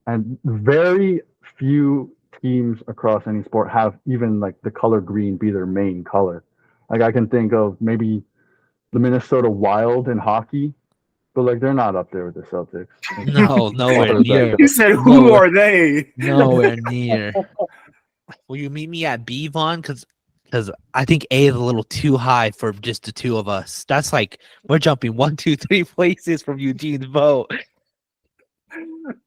and very few teams across any sport have even like the color green be their main color. Like I can think of maybe the Minnesota Wild in hockey. but like they're not up there with the Celtics. No, nowhere Offers that near. good. You said, who Nowhere- are they? Nowhere near. Will you meet me at B, Vaughn? Because I think A is a little too high for just the two of us. That's like we're jumping 1, 2, 3 places from Eugene's vote.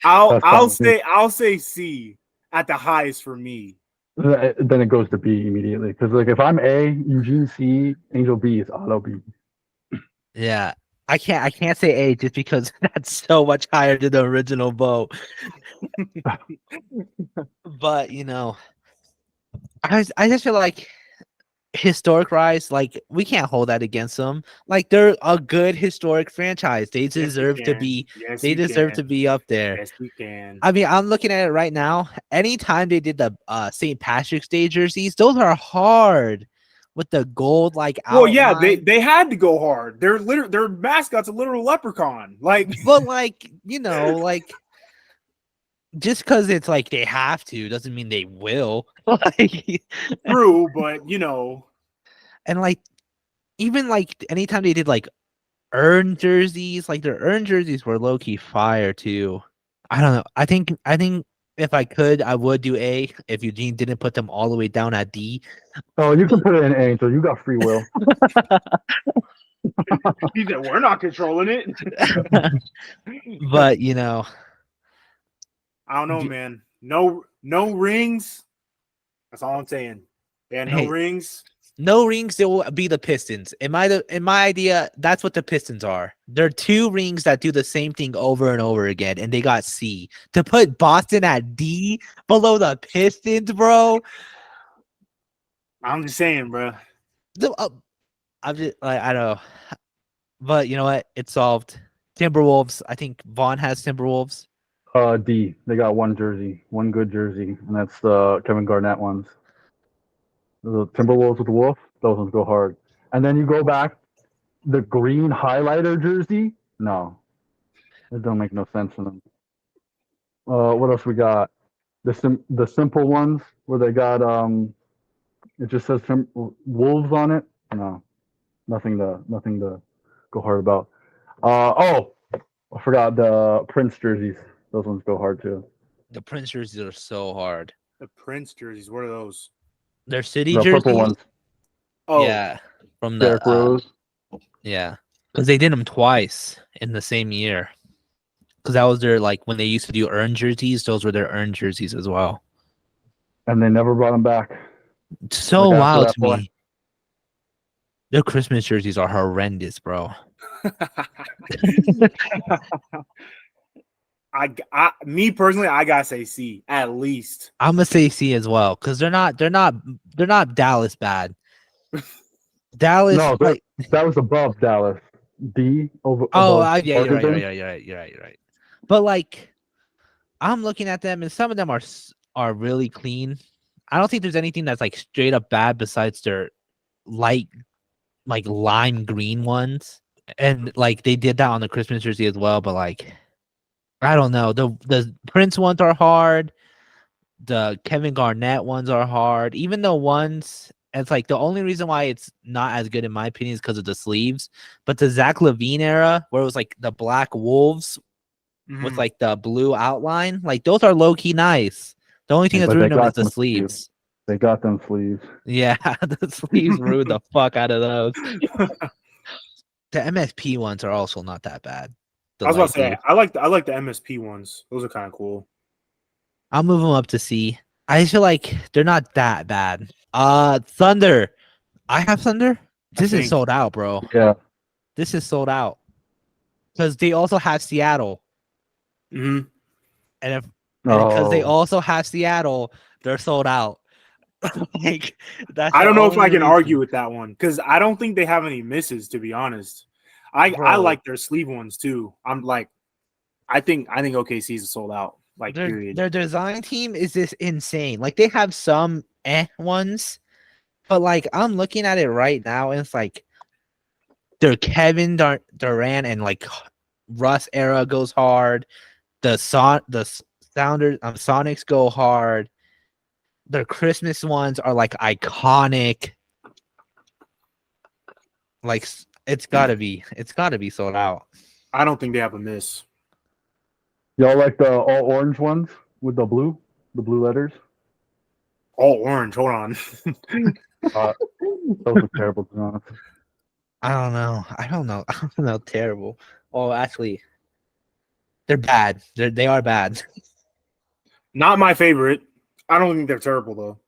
I'll That's fine. I'll say C at the highest for me. Then it goes to B immediately because like if I'm A, Eugene C, Angel B is auto B. Yeah. I can't say A just because that's so much higher than the original vote. But I just feel like historic rise, like we can't hold that against them. Like they're a good historic franchise. They Yes, you deserve to can. be Yes, they you deserve can. to be up there. Yes, we can. I mean, I'm looking at it right now. Anytime they did the St. Patrick's Day jerseys, those are hard with the gold like Well, yeah, outline. they had to go hard. Their mascot's a literal leprechaun. Like, But like, like just because it's like they have to doesn't mean they will. Like, true, but and like even like anytime they did like earned jerseys, like their earned jerseys were low key fire too. I don't know. I think if I could, I would do A if Eugene didn't put them all the way down at D. Oh, you can put it in A, Angel. You got free will. he said we're not controlling it. But I don't know, man. No rings. That's all I'm saying. Yeah, no Hey. rings. no rings, they will be the Pistons. In my idea, that's what the Pistons are. They're two rings that do the same thing over and over again, and they got C. To put Boston at D below the Pistons, bro. I'm just saying, bro. I'm just like I don't know, but you know what? It's solved. Timberwolves. I think Vaughn has Timberwolves. D. They got one jersey, one good jersey, and that's the Kevin Garnett ones. The Timberwolves with the wolf, those ones go hard. And then you go back, the green highlighter jersey. No, it don't make no sense in them. What else we got? The simple ones where they got it just says wolves on it. No, nothing to go hard about. I forgot the Prince jerseys. Those ones go hard too. The Prince jerseys are so hard. The Prince jerseys. What are those? They're city The jerseys. purple ones. Oh, Yeah, from the Derrick Rose. yeah, because they did them twice in the same year. Because that was their like when they used to do earned jerseys. Those were their earned jerseys as well. And they never brought them back. So Like, after wild that to point. me. Their Christmas jerseys are horrendous, bro. me personally, I gotta say C at least. I'm gonna say C as well because they're not Dallas bad. Dallas, No, like, that was above Dallas. D over. oh above yeah, you're right, Washington. you're right. But like, I'm looking at them and some of them are really clean. I don't think there's anything that's like straight up bad besides their light, like lime green ones, and like they did that on the Christmas jersey as well. But like, I don't know. The Prince ones are hard. The Kevin Garnett ones are hard. Even the ones, it's like the only reason why it's not as good in my opinion is because of the sleeves. But the Zach LaVine era, where it was like the black wolves with Mhm. like the blue outline, like those are low key nice. The only thing that's But they ruined them is got the them sleeves. They got them sleeves. Yeah, the sleeves ruined the fuck out of those. The MSP ones are also not that bad. The I was about light to say blue. I like the MSP ones. Those are kind of cool. I'll move them up to C. I just feel like they're not that bad. Thunder. I have Thunder. This is think. sold out, bro. Yeah. This is sold out. Because they also have Seattle. hmm And because they Oh. also have Seattle, they're sold out. Like that's I the don't know if I only can reason. argue with that one because I don't think they have any misses. To be honest, I Bro. like their sleeve ones too. I'm like, I think OKC is sold out. Like period. Their design team is just insane. Like they have some ones, but like I'm looking at it right now, and it's like their Kevin Durant and like Russ era goes hard. The Sounders Sonics go hard. Their Christmas ones are like iconic. Like it's gotta be sold out. I don't think they have a miss. Y'all like the all orange ones with the blue letters? All orange. Hold on. Those are terrible to be honest. I don't know. I don't know. Terrible. Oh, actually, they're bad. They are bad. Not my favorite. I don't think they're terrible though.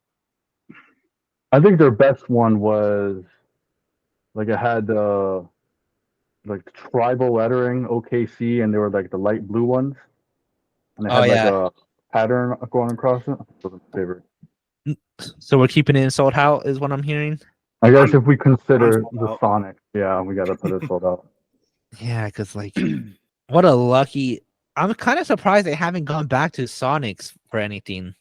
I think their best one was like it had like tribal lettering OKC, and they were like the light blue ones, and it Oh had like yeah. a pattern going across it. That was my favorite. So we're keeping it in sold out, is what I'm hearing. I guess I'm- if we consider sold the out. Sonic, yeah, we gotta put it sold out. Yeah, because like, what a lucky. I'm kind of surprised they haven't gone back to Sonics for anything.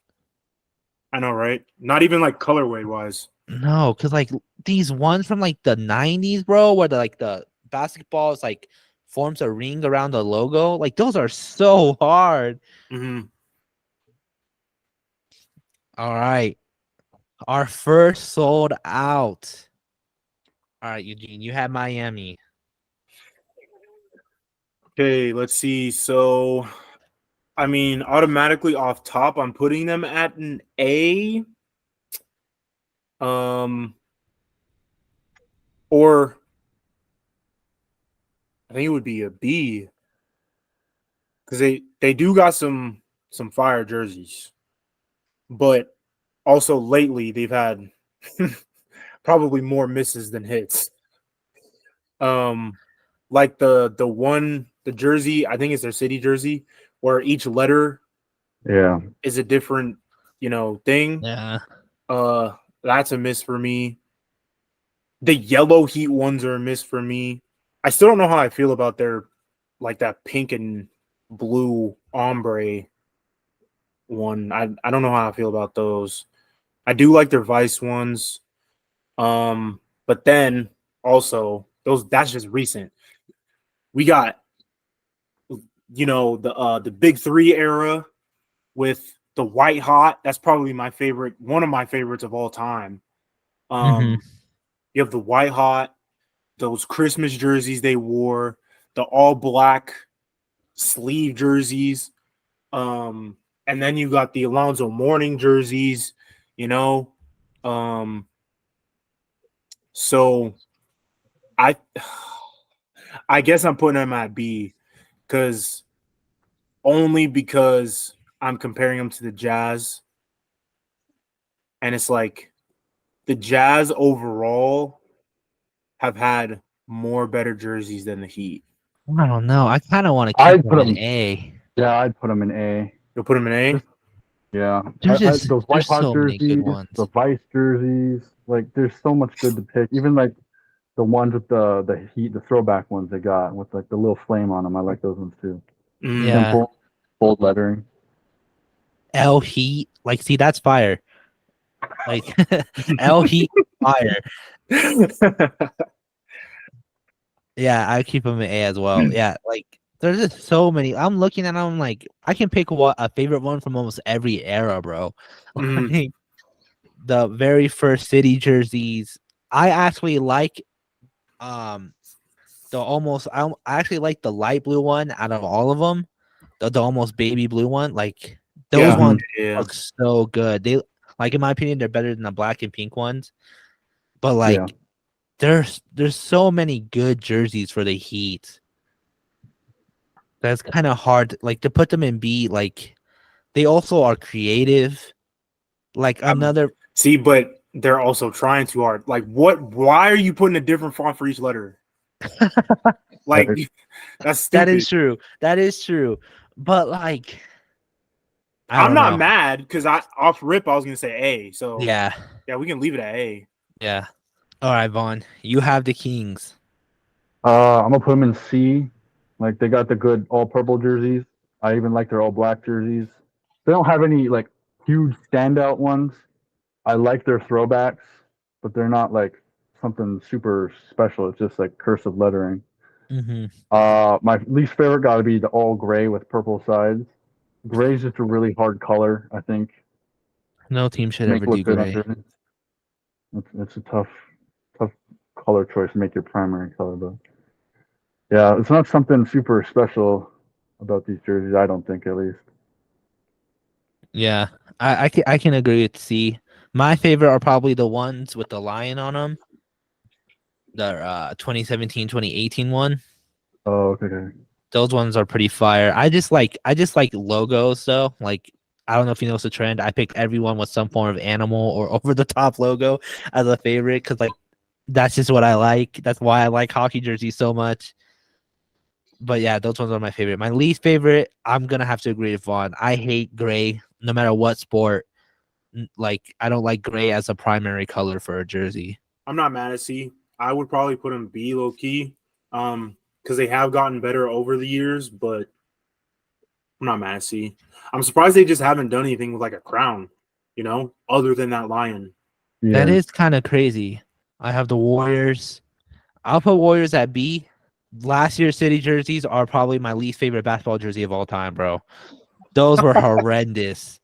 I know, right? Not even like colorway wise. No, because like these ones from like the 90s, bro, where the basketball is like forms a ring around the logo, like those are so hard. Hmm. All right. Our first sold out. All right, Eugene, you have Miami. Okay, let's see. So, I mean, automatically off top, I'm putting them at an A. Or I think it would be a B because they do got some fire jerseys, but also lately they've had probably more misses than hits. Like the jersey, I think it's their city jersey, where each letter Yeah, is a different thing. Yeah. That's a miss for me. The yellow Heat ones are a miss for me. I still don't know how I feel about their like that pink and blue ombre one. I don't know how I feel about those. I do like their Vice ones. But then also that's just recent. We got the big three era with the white hot. That's probably my favorite, one of my favorites of all time. You have the white hot, those Christmas jerseys they wore, the all black sleeve jerseys. And then you got the Alonzo Mourning jerseys, you know. So I I guess I'm putting them at B because I'm comparing them to the Jazz. And it's like the Jazz overall have had more better jerseys than the Heat. I don't know. I kind of want to I'd keep put them in them. A. Yeah, I'd put them in A. You'll put them in A? Yeah, those white There's hot so many good jerseys, ones. the Vice jerseys, like there's so much good to pick. Even like the ones with the Heat, the throwback ones they got with like the little flame on them. I like those ones too. Mm. Yeah. Simple, bold lettering. L Heat, like, see, that's fire. Like L Heat fire. Yeah, I keep them in A as well. Yeah, like there's just so many. I'm looking at them like I can pick a favorite one from almost every era, bro. Mhm. Like, the very first city jerseys. I actually like the almost I actually like the light blue one out of all of them. The almost baby blue one. Like those Yeah. ones Yeah. look so good. They, like, in my opinion, they're better than the black and pink ones. But like Yeah. there's so many good jerseys for the Heat. That's kind of hard, like, to put them in B. Like they also are creative. Like another See, but they're also trying too hard. Like, why are you putting a different font for each letter? Like, that's stupid. that is true. That is true. But like I I'm don't not know. mad because off rip I was gonna say A. So Yeah. we can leave it at A. Yeah. All right, Vaughn. You have the Kings. I'm gonna put them in C. Like they got the good all purple jerseys. I even like their all black jerseys. They don't have any like huge standout ones. I like their throwbacks, but they're not like something super special. It's just like cursive lettering. Mm-hmm. My least favorite got to be the all gray with purple sides. Gray is just a really hard color, I think. No team should Make ever it look do good on gray. jerseys. It's a tough color choice to make your primary color, but Yeah, it's not something super special about these jerseys. I don't think, at least. Yeah, I can agree with C. My favorite are probably the ones with the lion on them. The 2017, 2018 one. Oh, okay. Those ones are pretty fire. I just like logos though. Like I don't know if you know the trend. I picked everyone with some form of animal or over the top logo as a favorite because like that's just what I like. That's why I like hockey jerseys so much. But yeah, those ones are my favorite. My least favorite, I'm gonna have to agree with Vaughn. I hate gray, no matter what sport. Like I don't like gray as a primary color for a jersey. I'm not mad at C. I would probably put him B low key, because they have gotten better over the years. But I'm not mad at C. I'm surprised they just haven't done anything with like a crown, other than that lion. That Yeah. is kind of crazy. I have the Warriors. I'll put Warriors at B. Last year's City jerseys are probably my least favorite basketball jersey of all time, bro. Those were horrendous.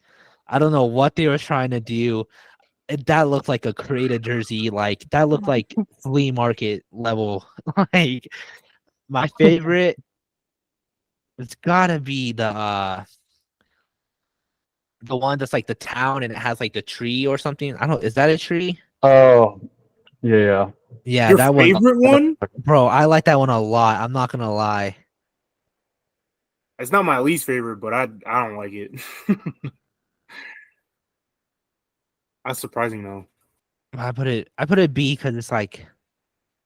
I don't know what they were trying to do. That looked like a creative jersey. Like that looked like flea market level. Like my favorite, it's gotta be the one that's like the town and it has like the tree or something. I don't. Is that a tree? Oh, yeah. Yeah, Your that one, favorite one? bro. I like that one a lot. I'm not gonna lie. It's not my least favorite, but I don't like it. That's surprising though. I put it B because it's like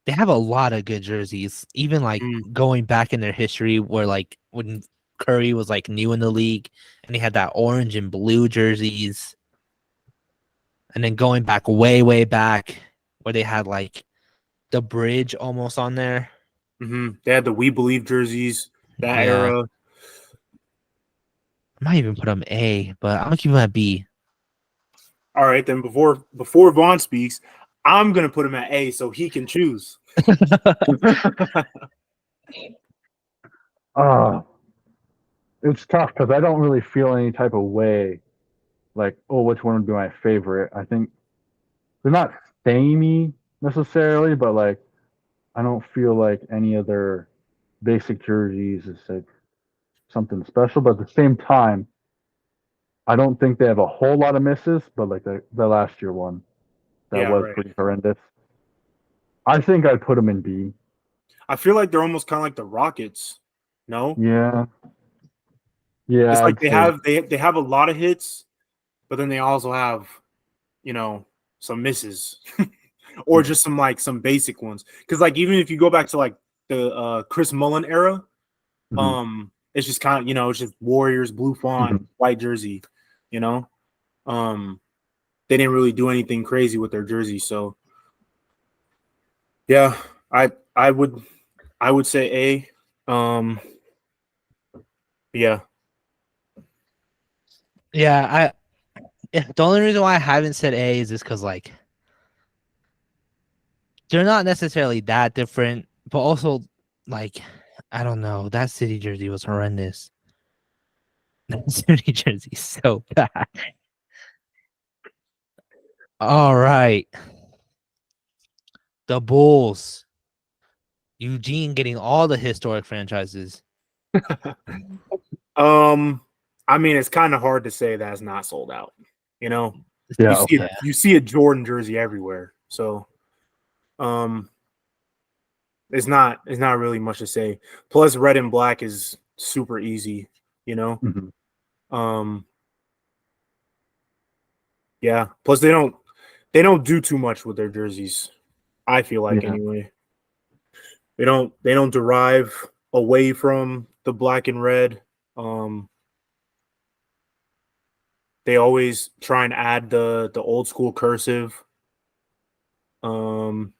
they have a lot of good jerseys. Even like Mm, going back in their history, where like when Curry was like new in the league, and he had that orange and blue jerseys, and then going back way back, where they had like the bridge almost on there. They had the We Believe jerseys that Yeah, era. I might even put them A, but I'm gonna keep them at B. All right, then before Vaughn speaks, I'm gonna put him at A so he can choose. It's tough because I don't really feel any type of way, like, oh, which one would be my favorite. I think they're not samey necessarily, but like, I don't feel like any other basic jerseys is like something special. But at the same time, I don't think they have a whole lot of misses. But like the last year one, that Yeah, was right. pretty horrendous. I think I'd put them in B. I feel like they're almost kind of like the Rockets. No, Yeah, it's yeah, like I'd say that. they have a lot of hits, but then they also have some misses or just some basic ones. Because like even if you go back to like the Chris Mullen era, Mhm, it's just kind of it's just Warriors blue font mhm. white jersey, you know. Um, they didn't really do anything crazy with their jersey, so yeah, I would say A. Yeah, Yeah, the only reason why I haven't said A is just because like they're not necessarily that different, but also like I don't know. That City jersey was horrendous. That City jersey is so bad. All right, the Bulls. Eugene getting all the historic franchises. um, I mean it's kind of hard to say that's not sold out. You know, Yeah, Yeah, you see a Jordan jersey everywhere, so um, it's not really much to say. Plus, red and black is super easy. You know, mhm. um, yeah. Plus, they don't do too much with their jerseys. I feel like Yeah, anyway. They don't derive away from the black and red. Um, they always try and add the old school cursive, um,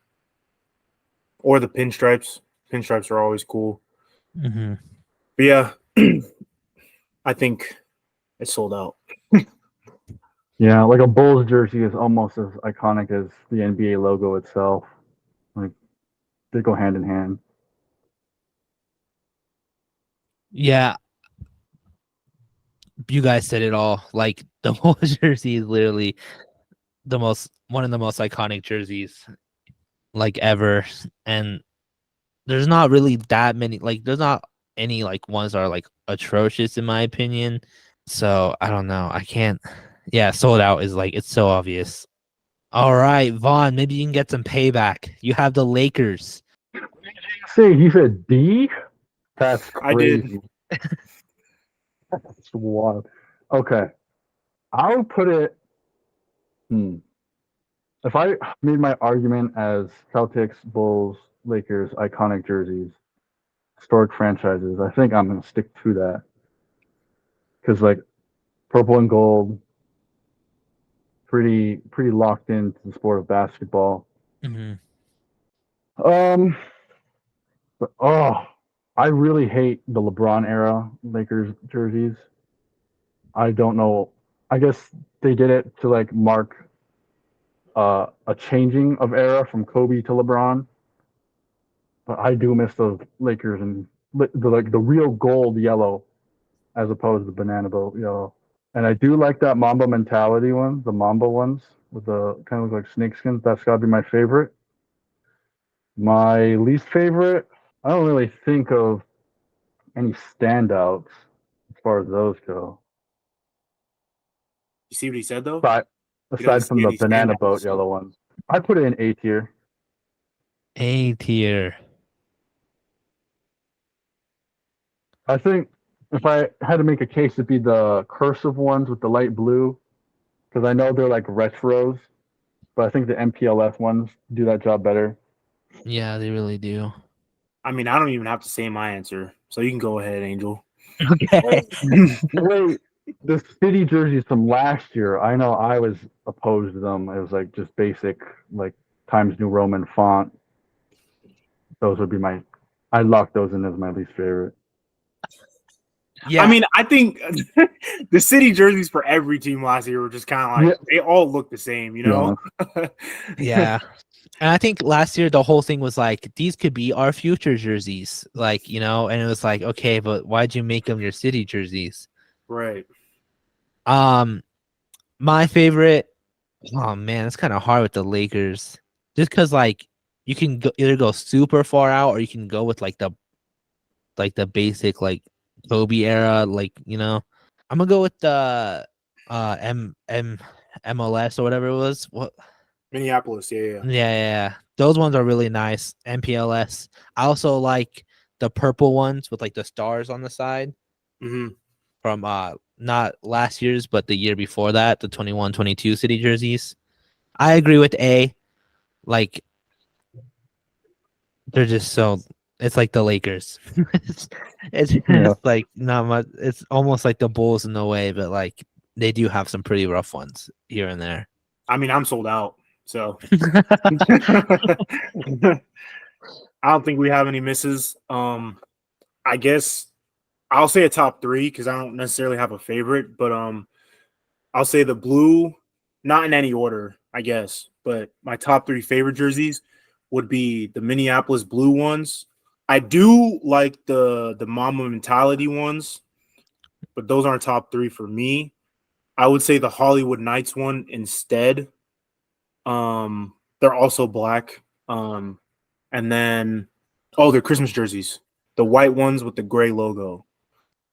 or the pinstripes. Pinstripes are always cool. hmm But yeah, I think it's sold out. yeah. Like a Bulls jersey is almost as iconic as the NBA logo itself. Like they go hand in hand. yeah. You guys said it all. Like the Bulls jersey is literally one of the most iconic jerseys like ever, and there's not really that many. Like, there's not any like ones that are like atrocious in my opinion. So I don't know. I can't. Yeah, sold out is like it's so obvious. All right, Vaughn, maybe you can get some payback. You have the Lakers. See, he said D. That's I did. crazy. That's wild. Okay, I would put it. If I made my argument as Celtics, Bulls, Lakers, iconic jerseys, historic franchises, I think I'm gonna stick to that because like purple and gold, pretty locked into the sport of basketball. Um, but I really hate the LeBron era Lakers jerseys. I don't know. I guess they did it to like mark a changing of era from Kobe to LeBron. But I do miss those Lakers and the real gold yellow as opposed to the banana boat yellow. And I do like that Mamba mentality one, the Mamba ones with the kind of like snakeskins. That's got to be my favorite. My least favorite, I don't really think of any standouts as far as those go. You see what he said though? But He doesn't aside from see the any banana standouts. boat yellow ones, I put it in A tier. A tier. I think if I had to make a case, it'd be the cursive ones with the light blue, because I know they're like retros, but I think the MPLS ones do that job better. Yeah, they really do. I mean, I don't even have to say my answer, so you can go ahead, Angel. Okay. Wait, the city jerseys from last year, I know I was opposed to them. It was like just basic, like Times New Roman font. Those would be I locked those in as my least favorite. Yeah. I mean, I think the city jerseys for every team last year were just kind of like they all look the same, you know? Yeah. And I think last year the whole thing was like these could be our future jerseys, like, you know, and it was like, okay, but why'd you make them your city jerseys? Right. My favorite, oh man, it's kind of hard with the Lakers. Just because like you can either go super far out or you can go with like the basic like Kobe era, like, you know. I'm gonna go with the MLS or whatever it was. What? Minneapolis, yeah. Yeah. Those ones are really nice. MPLS. I also like the purple ones with like the stars on the side Mm-hmm. from not last year's but the year before that, the 21-22 city jerseys. I agree with A. Like they're just so it's like the Lakers. it's like not much. It's almost like the Bulls in a way, but like they do have some pretty rough ones here and there. I mean, I'm sold out, so I don't think we have any misses. I guess I'll say a top three because I don't necessarily have a favorite, but I'll say the blue, not in any order, I guess, but my top three favorite jerseys would be the Minneapolis blue ones. I do like the Mamba mentality ones, but those aren't top three for me. I would say the Hollywood Knights one instead. They're also black. And then they're Christmas jerseys. The white ones with the gray logo.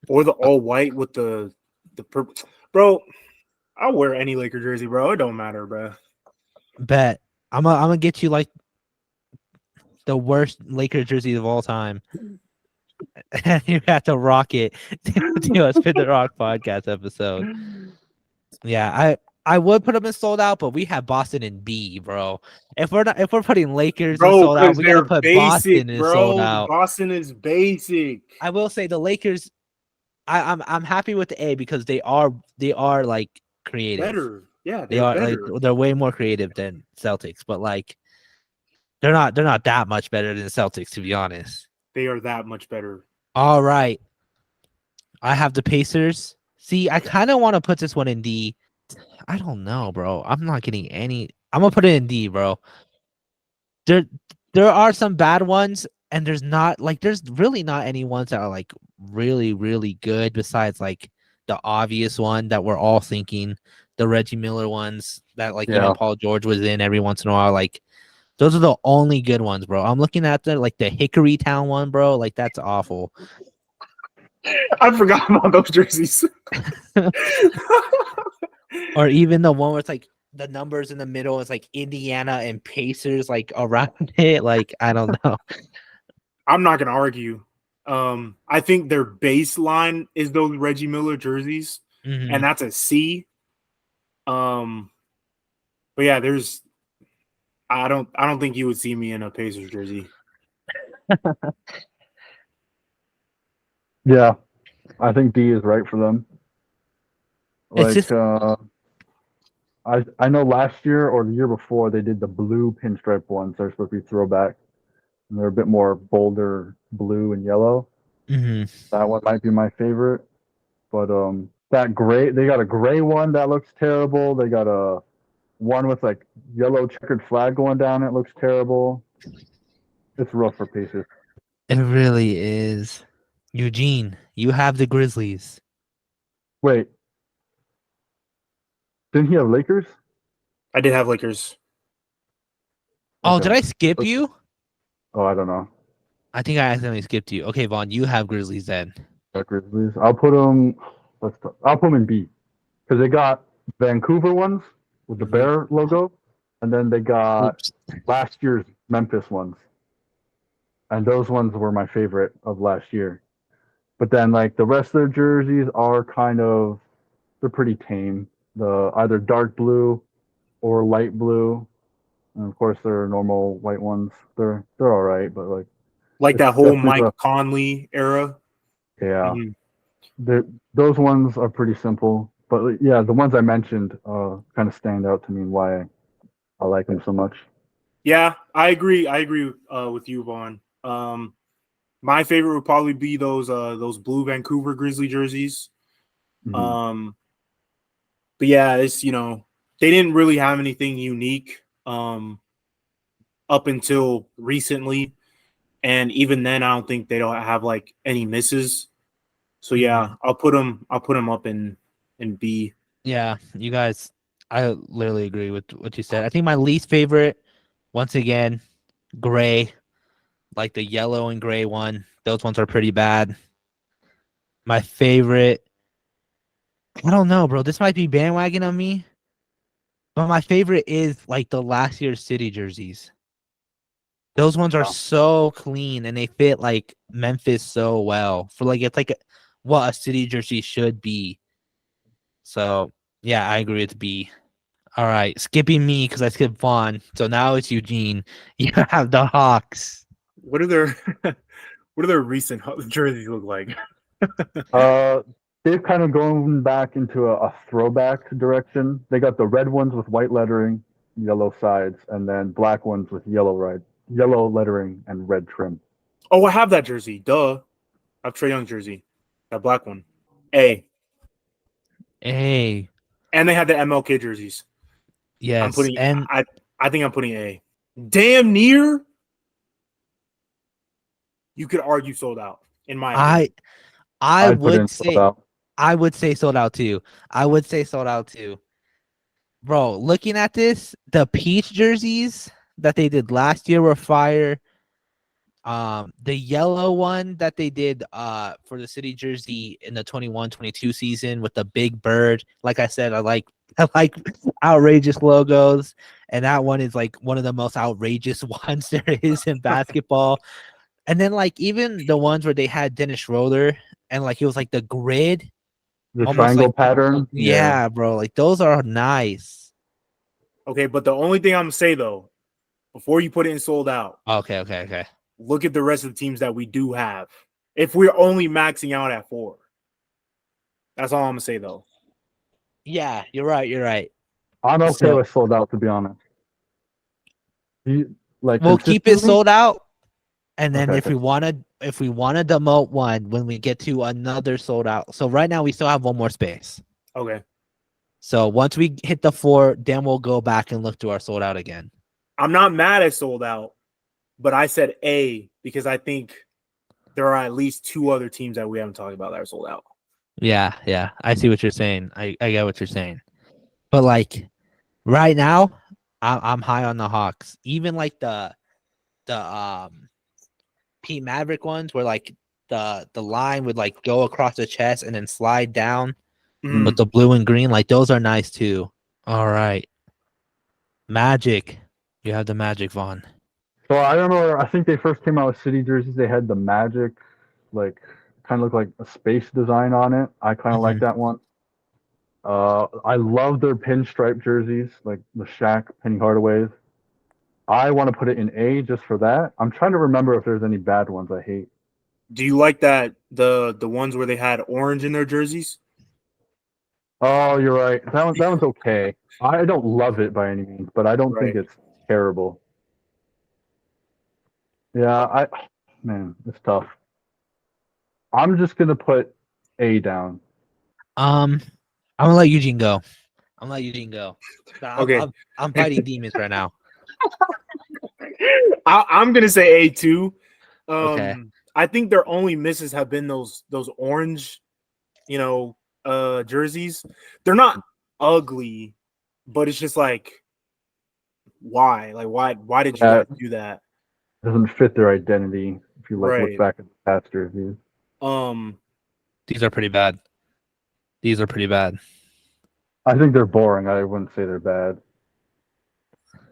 Or the all white with the purple. Bro, I'll wear any Laker jersey, bro. It don't matter, bro. Bet. I'm gonna get you like the worst Laker jersey of all time. And you have to rock it to a Spin the Rock podcast episode. Yeah, I would put them in sold out, but we have Boston in B, bro. If we're putting Lakers in sold out, we gotta put Boston in sold out. Boston is basic. I will say the Lakers. I'm happy with the A because they are like creative. Better, yeah, they are better. like they're way more creative than Celtics, but like they're not that much better than Celtics, to be honest. They are that much better. All right, I have the Pacers. See, I kind of want to put this one in D. I don't know, bro. I'm not getting any. I'm gonna put it in D, bro. There are some bad ones, and there's really not any ones that are like really, really good besides like the obvious one that we're all thinking, the Reggie Miller ones that like even Paul George was in every once in a while. Like Those are the only good ones, bro. I'm looking at the Hickory Town one, bro. Like that's awful. I forgot about those jerseys. Or even the one where it's like the numbers in the middle is like Indiana and Pacers like around it. Like I don't know. I'm not gonna argue. I think their baseline is those Reggie Miller jerseys, Mhm. and that's a C. But yeah, I don't think you would see me in a Pacers jersey. Yeah, I think D is right for them. It's just I know last year or the year before they did the blue pinstripe ones. They're supposed to be throwback, and they're a bit more bolder blue and yellow. mhm. That one might be my favorite. But that gray, they got a gray one that looks terrible. They got a one with like yellow checkered flag going down. It looks terrible. It's rough for Pacers. It really is. Eugene, you have the Grizzlies. Wait, didn't he have Lakers? I did have Lakers. Oh, Okay. did I skip you? Oh, I don't know. I think I accidentally skipped you. Okay, Vaughn, you have Grizzlies then. Grizzlies. I'll put them. I'll put them in B because they got Vancouver ones with the Mhm. bear logo, and then they got Oops. last year's Memphis ones, and those ones were my favorite of last year. But then like the rest of their jerseys are they're pretty tame. The either dark blue or light blue, and of course their normal white ones. They're all right, but Like it's that whole definitely Mike rough. Conley era. Yeah. Mhm. Those ones are pretty simple, but yeah, the ones I mentioned kind of stand out to me and why I like them so much. Yeah, I agree. I agree with you, Vaughn. My favorite would probably be those blue Vancouver Grizzly jerseys. Mhm. But yeah, it's they didn't really have anything unique up until recently, and even then, I don't think they don't have like any misses. So yeah, I'll put them up in B. Yeah, you guys, I literally agree with what you said. I think my least favorite, once again, gray, like the yellow and gray one. Those ones are pretty bad. My favorite, I don't know, bro. This might be bandwagon on me, but my favorite is like the last year's City jerseys. Those ones are Wow. so clean and they fit like Memphis so well for like it's like what a City jersey should be. So yeah, I agree with B. All right, skipping me because I skipped Vaughn. So now it's Eugene. You have the Hawks. What are their what are their recent jerseys look like? They've kind of gone back into a throwback direction. They got the red ones with white lettering, yellow sides, and then black ones with yellow lettering and red trim. Oh, I have that jersey. Duh, I have Trae Young jersey, that black one. A, Hey, and they had the MLK jerseys. yes, and I think I'm putting A. Damn near. You could argue sold out in my opinion. I I'd put in would sold say out. I would say sold out too. I would say sold out too. Bro, looking at this, the peach jerseys that they did last year were fire. The yellow one that they did for the City jersey in the 21-22 season with the big bird. Like I said, I like outrageous logos, and that one is like one of the most outrageous ones there is in basketball. And then like even the ones where they had Dennis Schroeder and like it was like the grid, The almost triangle like pattern. yeah, bro, like those are nice. Okay, but the only thing I'm gonna say though, before you put it in sold out, Okay. look at the rest of the teams that we do have. If we're only maxing out at 4, that's all I'm gonna say though. Yeah, you're right. I'm okay So with sold out, to be honest. we'll keep it sold out. And then Okay, if we want to demote one when we get to another sold out. So right now we still have one more space. Okay, So once we hit the 4, then we'll go back and look to our sold out again. I'm not mad at sold out, but I said A because I think there are at least 2 other teams that we haven't talked about that are sold out. Yeah. I see what you're saying. I get what you're saying. But like right now, I'm high on the Hawks. Even like the Pete Maverick ones where like the line would like go across the chest and then slide down Mhm. with the blue and green. Like those are nice too. All right. Magic. You have the Magic, Vaughn. So I remember, I think they first came out with city jerseys. They had the Magic, like kind of looked like a space design on it. I kind of like that one. I love their pinstripe jerseys, like the Shaq, Penny Hardaways. I want to put it in A just for that. I'm trying to remember if there's any bad ones I hate. Do you like that the ones where they had orange in their jerseys? Oh, you're right. That one's okay. I don't love it by any means, but I don't think Right. it's terrible. Yeah, man, it's tough. I'm just gonna put A down. I'm gonna let Eugene go. I'm gonna let Eugene go. Okay. I'm fighting demons right now. I'm gonna say A too. Okay. I think their only misses have been those orange, jerseys. They're not ugly, but it's just like, why? Like, why did you guys do that? Doesn't fit their identity if you like look Right. back at the past jerseys. These are pretty bad. These are pretty bad. I think they're boring. I wouldn't say they're bad.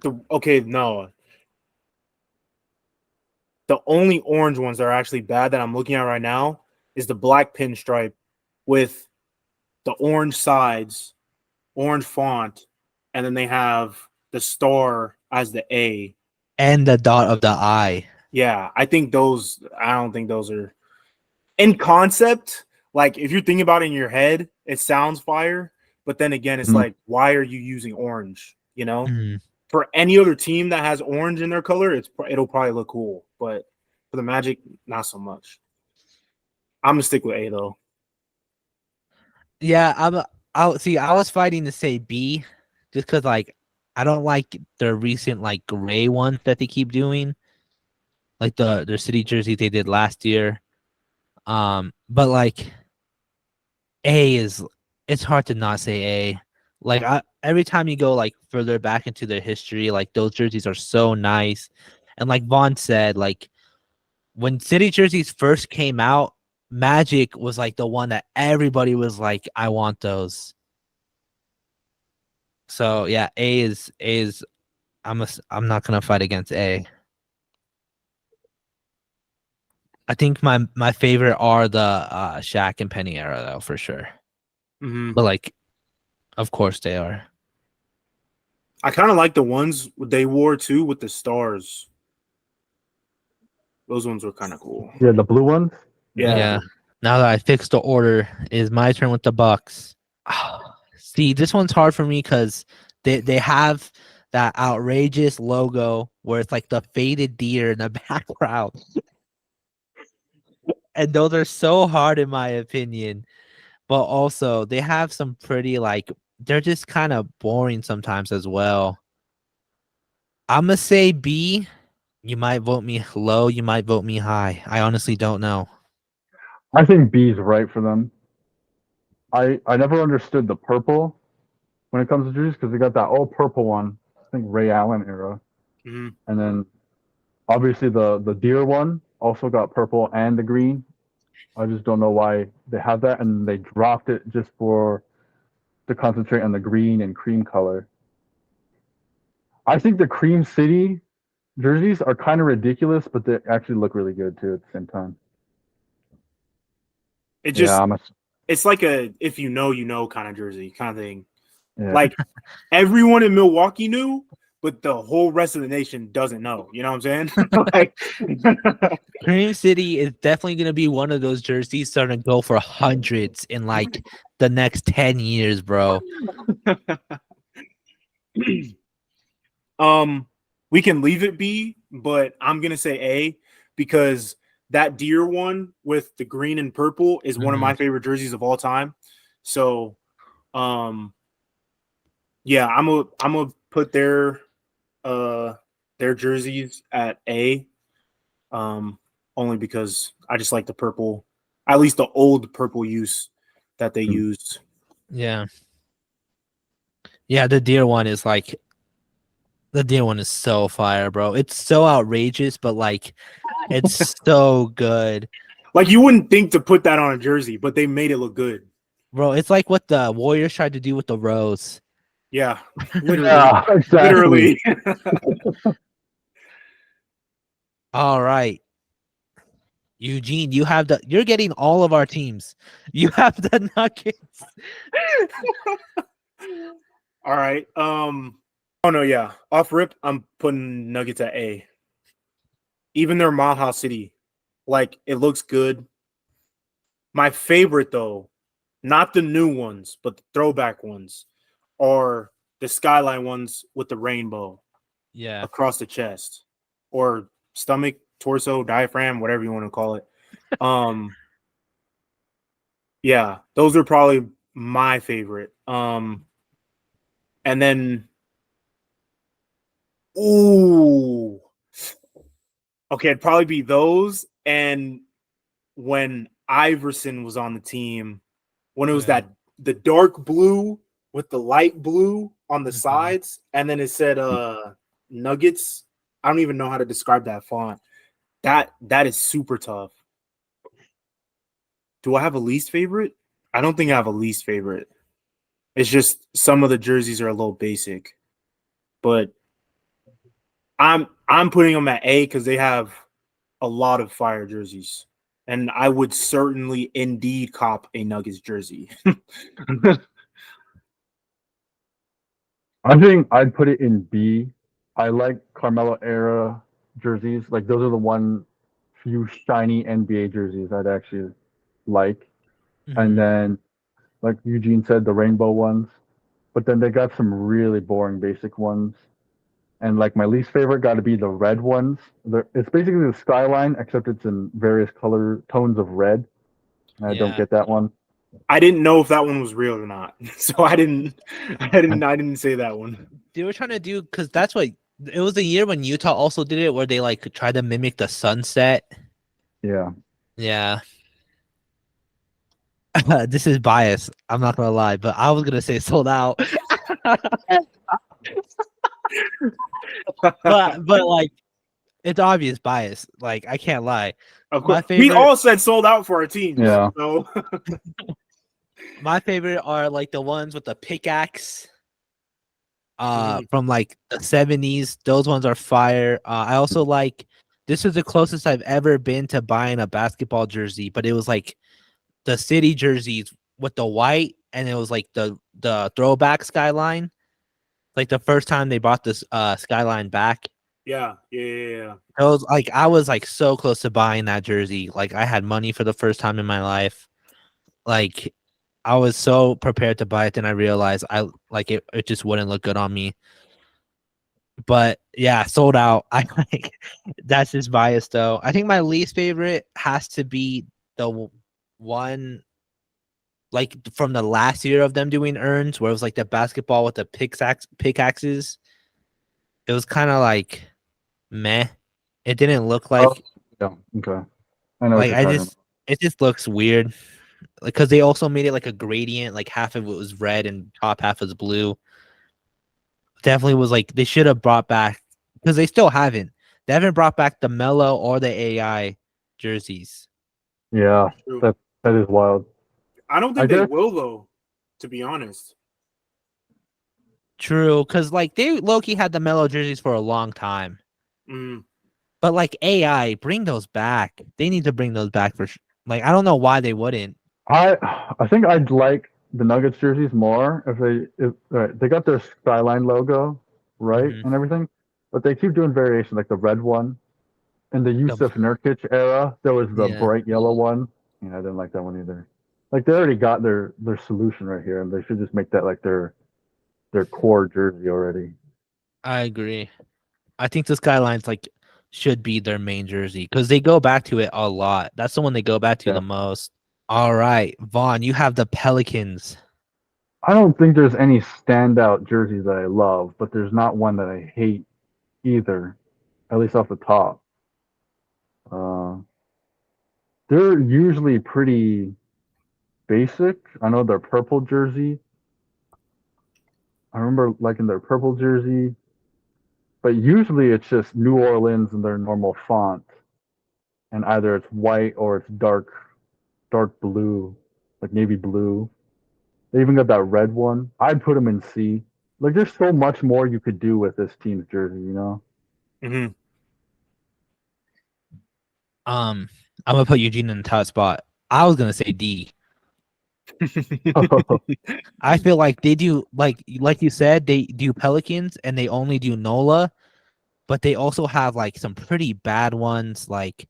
No. The only orange ones that are actually bad that I'm looking at right now is the black pinstripe with the orange sides, orange font, and then they have the star as the A. And the dot of the I. Yeah, I don't think those are in concept. Like, if you're thinking about it in your head, it sounds fire. But then again, it's like, why are you using orange? For any other team that has orange in their color, it'll probably look cool. But for the Magic, not so much. I'm gonna stick with A though. Yeah, I was fighting to say B, just because like I don't like the recent like gray ones that they keep doing, like their city jersey they did last year. But like it's hard to not say A. Like every time you go like further back into their history, like those jerseys are so nice, and like Vaughn said, like when city jerseys first came out, Magic was like the one that everybody was like, I want those. So yeah, A is I'm not gonna fight against A. I think my favorite are the Shaq and Penny era though for sure. Mm-hmm. But like, of course they are. I kind of like the ones they wore too with the stars. Those ones were kind of cool. Yeah, the blue ones. Yeah. Now that I fixed the order, it is my turn with the Bucks. See, this one's hard for me because they have that outrageous logo where it's like the faded deer in the background. And those are so hard in my opinion. But also they have some pretty like they're just kind of boring sometimes as well. I'm gonna say B. You might vote me low, you might vote me high. I honestly don't know. I think B is right for them. I never understood the purple when it comes to jerseys because they got that all purple one. I think Ray Allen era, and then obviously the deer one also got purple and the green. I just don't know why they have that, and they dropped it just to concentrate on the green and cream color. I think the Cream City jerseys are kind of ridiculous, but they actually look really good too at the same time. It just it's like a if you know kind of jersey kind of thing. Yeah. Like everyone in Milwaukee knew, but the whole rest of the nation doesn't know. You know what I'm saying? Like Cream City is definitely going to be one of those jerseys starting to go for hundreds in like the next 10 years, bro. We can leave it B, but I'm going to say A because that deer one with the green and purple is one of my favorite jerseys of all time. So, yeah, I'm gonna put their jerseys at A, only because I just like the purple, at least the old purple use that they used. Yeah, the deer one is like The deer one is so fire, bro. It's so outrageous, but like it's so good. Like you wouldn't think to put that on a jersey, but they made it look good. Bro, it's like what the Warriors tried to do with the Rose. Yeah, literally, Yeah, exactly. literally. All right. Eugene, you're getting all of our teams. You have the Nuggets. All right. Oh no, yeah. Off rip, I'm putting Nuggets at A. Even their Mile High City, like it looks good. My favorite though, not the new ones, but the throwback ones, are the skyline ones with the rainbow Yeah. across the chest, or stomach, torso, diaphragm, whatever you want to call it. Um, yeah, those are probably my favorite. And then, ooh, okay, it'd probably be those. And when Iverson was on the team, when it was Yeah. the dark blue with the light blue on the Mhm. sides, and then it said Nuggets. I don't even know how to describe that font. That is super tough. Do I have a least favorite? I don't think I have a least favorite. It's just some of the jerseys are a little basic, but I'm putting them at A because they have a lot of fire jerseys, and I would certainly indeed cop a Nuggets jersey. I think I'd put it in B. I like Carmelo era jerseys. Like those are the one few shiny NBA jerseys I'd actually like. And Mhm. then, like Eugene said, the rainbow ones. But then they got some really boring basic ones. And like my least favorite got to be the red ones. It's basically the skyline, except it's in various color tones of red. And I don't Yeah. get that one. I didn't know if that one was real or not, so I didn't say that one. They were trying to do because that's what it was the year when Utah also did it, where they like tried to mimic the sunset. Yeah. Yeah. This is bias. I'm not gonna lie, but I was gonna say sold out. but like it's obvious bias. Like I can't lie. Of course, My we favorite all said sold out for our teams. Yeah. So my favorite are like the ones with the pickaxe Mhm. from like the 70s. Those ones are fire. I also like this is the closest I've ever been to buying a basketball jersey, but it was like the city jerseys with the white and it was like the throwback skyline. Like the first time they brought this skyline back. yeah. It was like I was like so close to buying that jersey. Like I had money for the first time in my life. Like I was so prepared to buy it, then I realized I like it just wouldn't look good on me. But yeah, sold out. I like that's just bias though. I think my least favorite has to be one like from the last year of them doing earns, where it was like the basketball with the pickaxes. It was kind of like meh. It didn't look Oh, like yeah. Okay. I know what like you're I talking about. just it just looks weird. Like because they also made it like a gradient, like half of it was red and top half was blue. Definitely was like they should have brought back because they still haven't. They haven't brought back the Mellow or the AI jerseys. Yeah. True. That is wild. I don't I think they guess will though. To be honest, True, because like they Loki had the Mellow jerseys for a long time. mm, But like AI, bring those back. They need to bring those back for like I don't know why they wouldn't. I think I'd like the Nuggets jerseys more if they got their skyline logo right Mhm. and everything, but they keep doing variations like the red one in the The- Yusuf Nurkic era. There was the yeah, bright yellow one. Yeah, I didn't like that one either. Like they already got their solution right here, and they should just make that like their core jersey already. I agree. I think the Skylines like should be their main jersey because they go back to it a lot. That's the one they go back to Yeah. the most. All right, Vaughn, you have the Pelicans. I don't think there's any standout jerseys that I love, but there's not one that I hate either, at least off the top. Uh, they're usually pretty basic. I know their purple jersey. I remember liking their purple jersey. but usually it's just New Orleans in their normal font, and either it's white or it's dark blue, like navy blue. They even got that red one. I'd put them in C. Like there's so much more you could do with this team's jersey, you know. Hmm. I'm gonna put Eugene in the top spot. I was gonna say D. I feel like they do like you said, they do Pelicans and they only do NOLA, but they also have like some pretty bad ones, like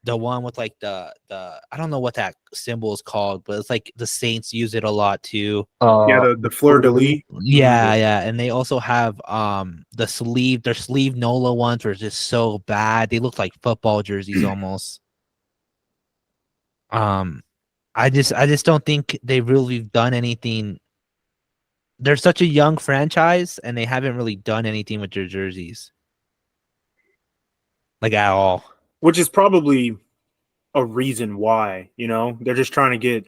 the one with like the I don't know what that symbol is called, but it's like the Saints use it a lot too. Yeah, the fleur de lis. Yeah, and they also have their sleeve NOLA ones were just so bad. They look like football jerseys almost. I just don't think they've really done anything. They're such a young franchise and they haven't really done anything with their jerseys. Like at all. Which is probably a reason why, you know, they're just trying to get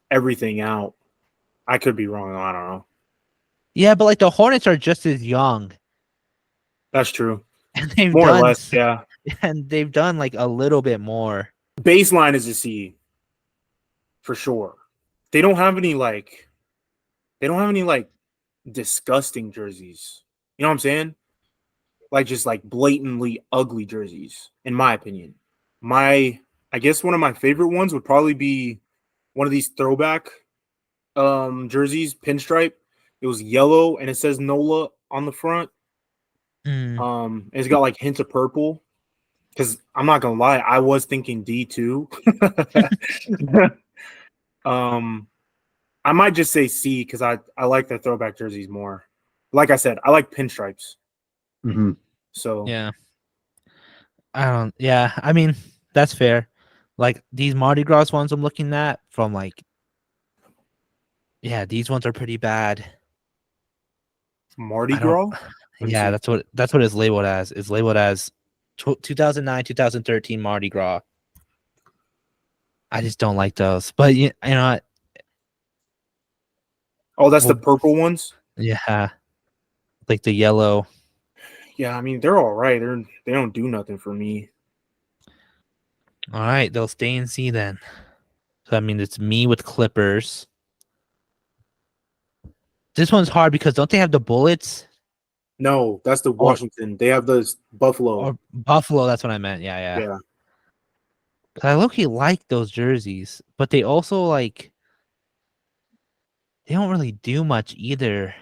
everything out. I could be wrong. I don't know. Yeah, but like the Hornets are just as young. That's true. And they've More done or less, yeah. And they've done like a little bit more. Baseline is a C for sure. They don't have any like disgusting jerseys. You know what I'm saying? Like just like blatantly ugly jerseys, in my opinion. I guess one of my favorite ones would probably be one of these throwback jerseys, pinstripe. It was yellow and it says NOLA on the front. And it's got like hints of purple. Because I'm not gonna lie, I was thinking D too. I might just say C because I like the throwback jerseys more. Like I said, I like pinstripes. Mm-hmm. So yeah. I mean, that's fair. Like these Mardi Gras ones I'm looking at from like, yeah, these ones are pretty bad. Mardi Gras? Yeah, that's what it's labeled as. It's labeled as 2009, 2013 Mardi Gras. I just don't like those. But you know what? Oh, that's the purple ones? Yeah. Like the yellow. Yeah, I mean, they're all right. They don't do nothing for me. All right, they'll stay in C then. So I mean, it's me with Clippers. This one's hard because don't they have the Bullets? No, that's the Washington. They have the Buffalo. Or Buffalo, that's what I meant. Yeah. Yeah. Cause I low-key like those jerseys, but they also like they don't really do much either.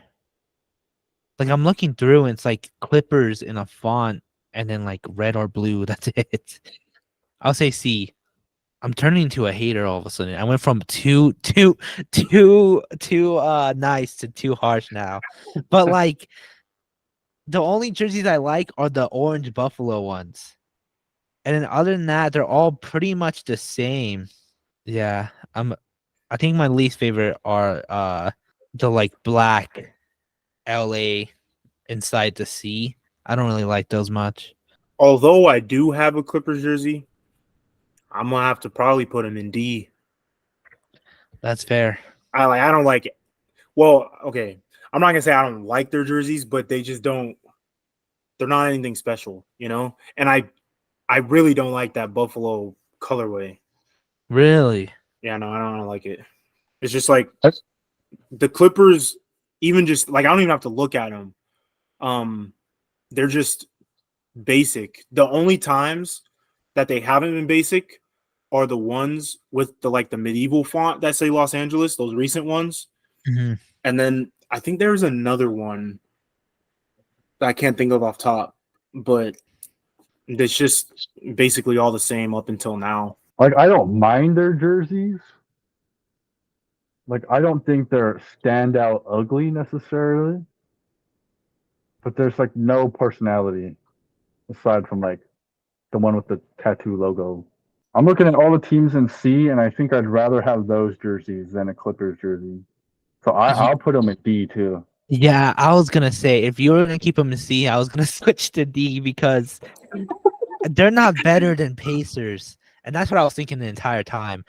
Like I'm looking through and it's like Clippers in a font and then like red or blue. That's it. I'll say C. I'm turning into a hater all of a sudden. I went from too nice to too harsh now. But like the only jerseys I like are the orange Buffalo ones. And then other than that, they're all pretty much the same. Yeah. I think my least favorite are the like black LA inside the C. I don't really like those much. Although I do have a Clippers jersey, I'm gonna have to probably put him in D. That's fair. I don't like it. Well, okay. I'm not gonna say I don't like their jerseys, but they just don't. They're not anything special, you know. And I really don't like that Buffalo colorway. Really? Yeah, no, I don't like it. It's just like the Clippers. Even just like I don't even have to look at them. They're just basic. The only times that they haven't been basic are the ones with the medieval font that say Los Angeles, those recent ones. Mm-hmm. And then I think there's another one that I can't think of off top, but it's just basically all the same up until now. Like I don't mind their jerseys. Like I don't think they're standout ugly necessarily. But there's like no personality aside from like the one with the tattoo logo. I'm looking at all the teams in C, and I think I'd rather have those jerseys than a Clippers jersey. So I'll put them at D too. Yeah, I was gonna say if you were gonna keep them in C, I was gonna switch to D because they're not better than Pacers, and that's what I was thinking the entire time.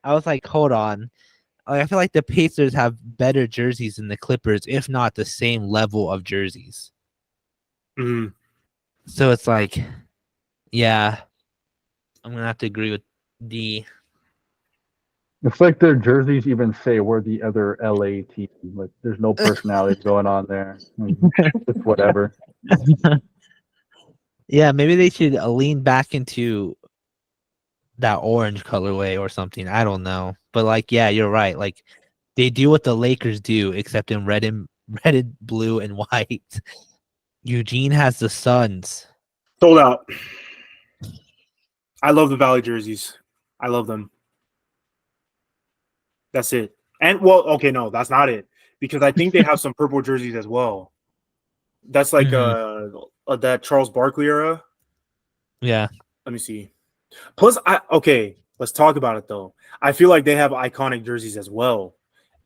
I was like, hold on, I feel like the Pacers have better jerseys than the Clippers, if not the same level of jerseys. Mhm. So it's like, yeah, I'm gonna have to agree with D. It's like their jerseys even say we're the other LA team. Like there's no personality going on there. It's whatever. Yeah, maybe they should lean back into that orange colorway or something. I don't know. But like, yeah, you're right. Like they do what the Lakers do, except in red and blue and white. Eugene has the Suns. Sold out. I love the Valley jerseys. I love them. That's it. And well, okay, no, that's not it. Because I think they have some purple jerseys as well. That's like that Charles Barkley era. Yeah. Let me see. Plus, let's talk about it though. I feel like they have iconic jerseys as well.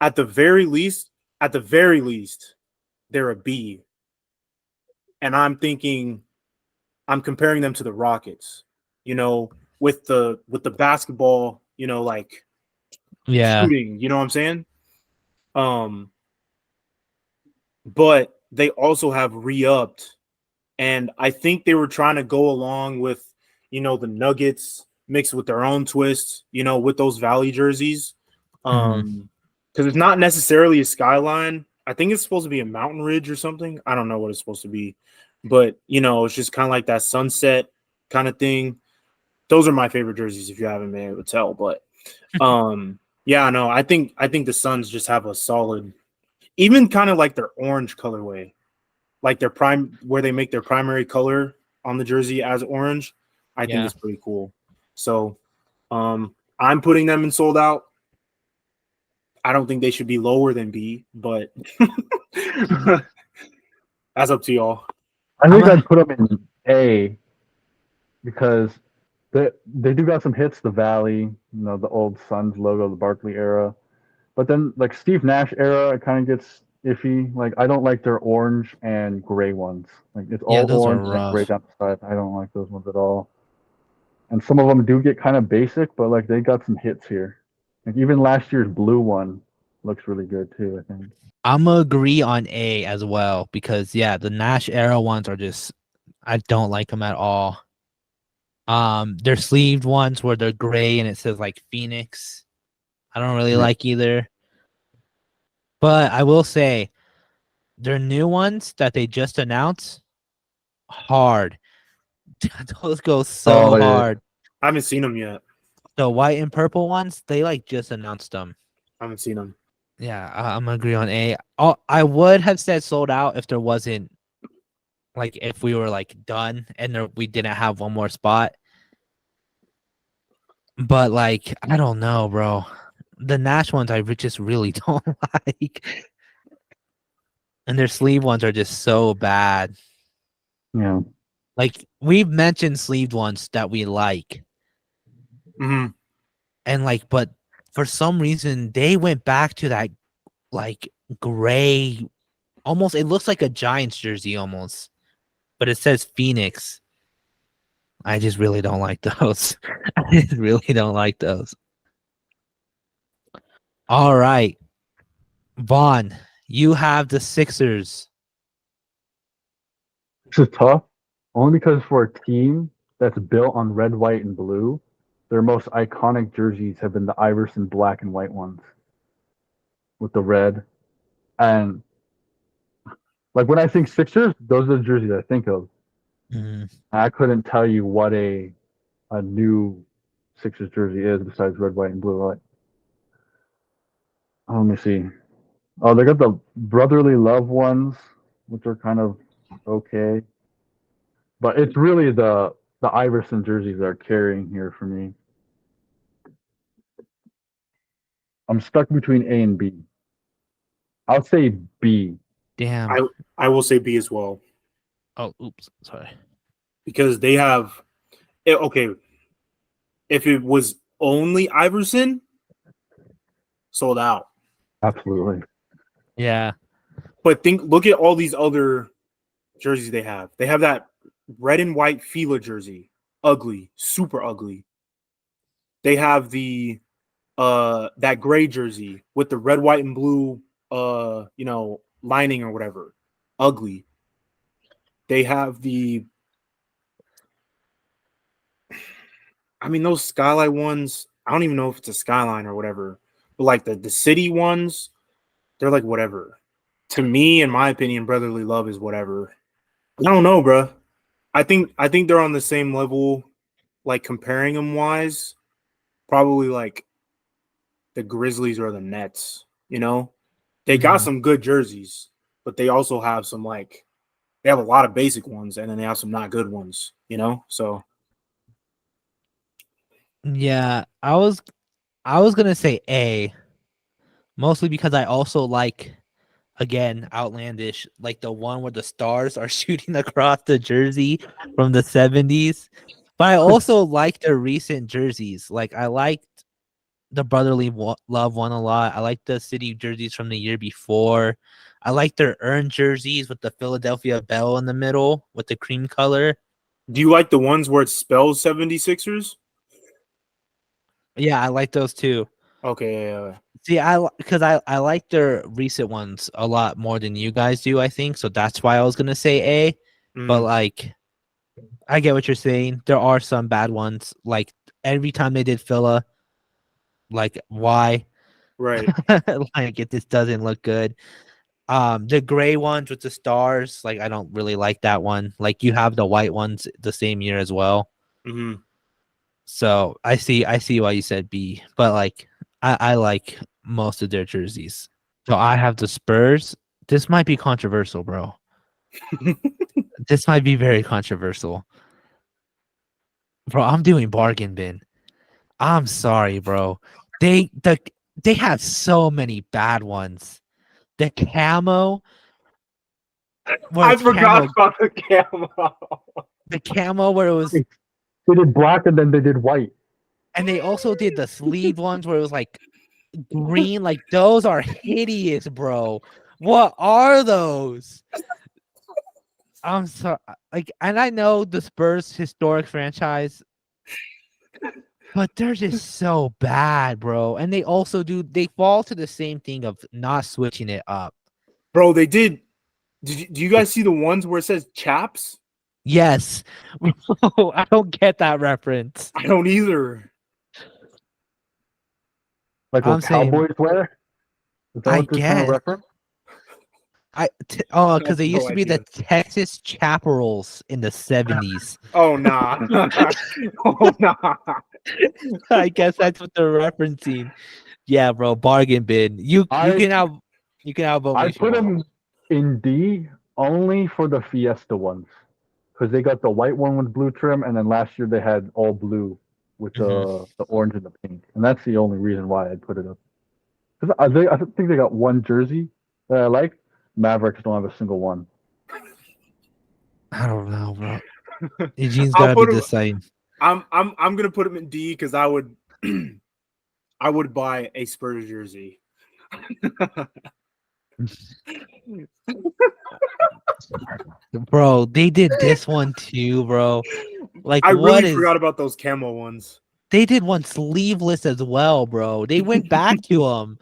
At the very least, they're a B. And I'm thinking, I'm comparing them to the Rockets. You know, with the basketball, like Yeah. shooting. You know what I'm saying? Um, but they also have re-upped, and I think they were trying to go along with, the Nuggets mixed with their own twist, with those Valley jerseys. Because it's not necessarily a skyline. I think it's supposed to be a mountain ridge or something. I don't know what it's supposed to be, but it's just kind of like that sunset kind of thing. Those are my favorite jerseys if you haven't been able to tell. But yeah, no, I think the Suns just have a solid, even kind of like their orange colorway, like their prime where they make their primary color on the jersey as orange. I think it's pretty cool. So I'm putting them in sold out. I don't think they should be lower than B, but that's up to y'all. I think I'd put them in A because they do got some hits. The Valley, the old Suns logo, the Barkley era. But then like Steve Nash era, it kind of gets iffy. Like I don't like their orange and gray ones. Like it's all those are orange and then gray rough. down the side. I don't like those ones at all. And some of them do get kind of basic, but like they got some hits here. Like even last year's blue one looks really good too, I think. I'm gonna agree on A as well because the Nash era ones are just I don't like them at all. Their sleeved ones where they're gray and it says like Phoenix. I don't really like either. But I will say their new ones that they just announced, hard. Those go so hard. I haven't seen them yet. The white and purple ones, they like just announced them. I haven't seen them. Yeah, I'm gonna agree on A. I would have said sold out if there wasn't like if we were like done and we didn't have one more spot. But like I don't know, bro. The Nash ones I just really don't like, and their sleeve ones are just so bad. Yeah. Like we've mentioned sleeved ones that we like, Mm-hmm. and like, but for some reason they went back to that like gray, almost it looks like a Giants jersey almost, but it says Phoenix. I just really don't like those. I really don't like those. All right, Vaughn, you have the Sixers. This is tough. Only because for a team that's built on red, white, and blue, their most iconic jerseys have been the Iverson black and white ones with the red. And like when I think Sixers, those are the jerseys I think of. I couldn't tell you what a new Sixers jersey is besides red, white, and blue. Like, let me see. Oh, they got the brotherly love ones, which are kind of okay. But it's really the Iverson jerseys that are carrying here for me. I'm stuck between A and B. I'll say B. Damn. I will say B as well. Oh, oops. Sorry. Because they have okay. If it was only Iverson, sold out. Absolutely. Yeah. But look at all these other jerseys they have. They have that red and white Fila jersey. Ugly, super ugly. They have the that gray jersey with the red, white, and blue lining or whatever. Ugly. They have the, I mean, those Skyline ones, I don't even know if it's a Skyline or whatever, but like the city ones, they're like whatever. To me, in my opinion, brotherly love is whatever. I don't know, bro. I think they're on the same level, like comparing them wise, probably like the Grizzlies or the Nets. You know, they got Mhm. some good jerseys, but they also have some like they have a lot of basic ones, and then they have some not good ones. You know, so Yeah, I was gonna say A, mostly because I also like, again, outlandish, like the one where the stars are shooting across the jersey from the 70s. But I also like their recent jerseys. Like I liked the love one a lot. I like the city jerseys from the year before. I like their earned jerseys with the Philadelphia Bell in the middle with the cream color. do you like the ones where it spells 76ers? Yeah, I like those too. Okay, yeah. See, because I like their recent ones a lot more than you guys do, I think. So that's why I was gonna say A. But Mm, like, I get what you're saying. There are some bad ones. Like every time they did Phila, like why? right. Like it just doesn't look good. The gray ones with the stars, like I don't really like that one. Like you have the white ones the same year as well. Hmm. So I see why you said B, but like I like most of their jerseys. So I have the Spurs. This might be controversial, bro. This might be very controversial. Bro, I'm doing bargain bin. I'm sorry, bro. They the they have so many bad ones. The camo, where I it's forgot camo, about the camo. the camo where it was, They did black and then they did white. and they also did the sleeve ones where it was like green. Like those are hideous, bro. What are those? I'm sorry. Like, and I know the Spurs historic franchise, but they're just so bad, bro. And they also they fall to the same thing of not switching it up. Bro, they did. Do you guys see the ones where it says chaps? Yes. I don't get that reference. I don't either. Like I'm what saying Cowboys wear. Is that I what they're trying to guess. reference? I Because have they used no to be the idea. Texas Chaparrals in the 70s. Oh nah. Oh nah. I guess that's what they're referencing. Yeah, bro, bargain bin. I You can outvote me I if you put want. them in D only for the Fiesta ones because they got the white one with blue trim, and then last year they had all blue with Mhm. the orange and the pink, and that's the only reason why I put it up. Because I think they got one jersey that I like. Mavericks don't have a single one. I don't know, bro. Eugene's I'll gotta be put him. deciding. I'm gonna put him in D because I would I would buy a Spurs jersey. Bro, they did this one too, bro. Like, I what really is forgot about those camo ones. they did one sleeveless as well, bro. They went back to them.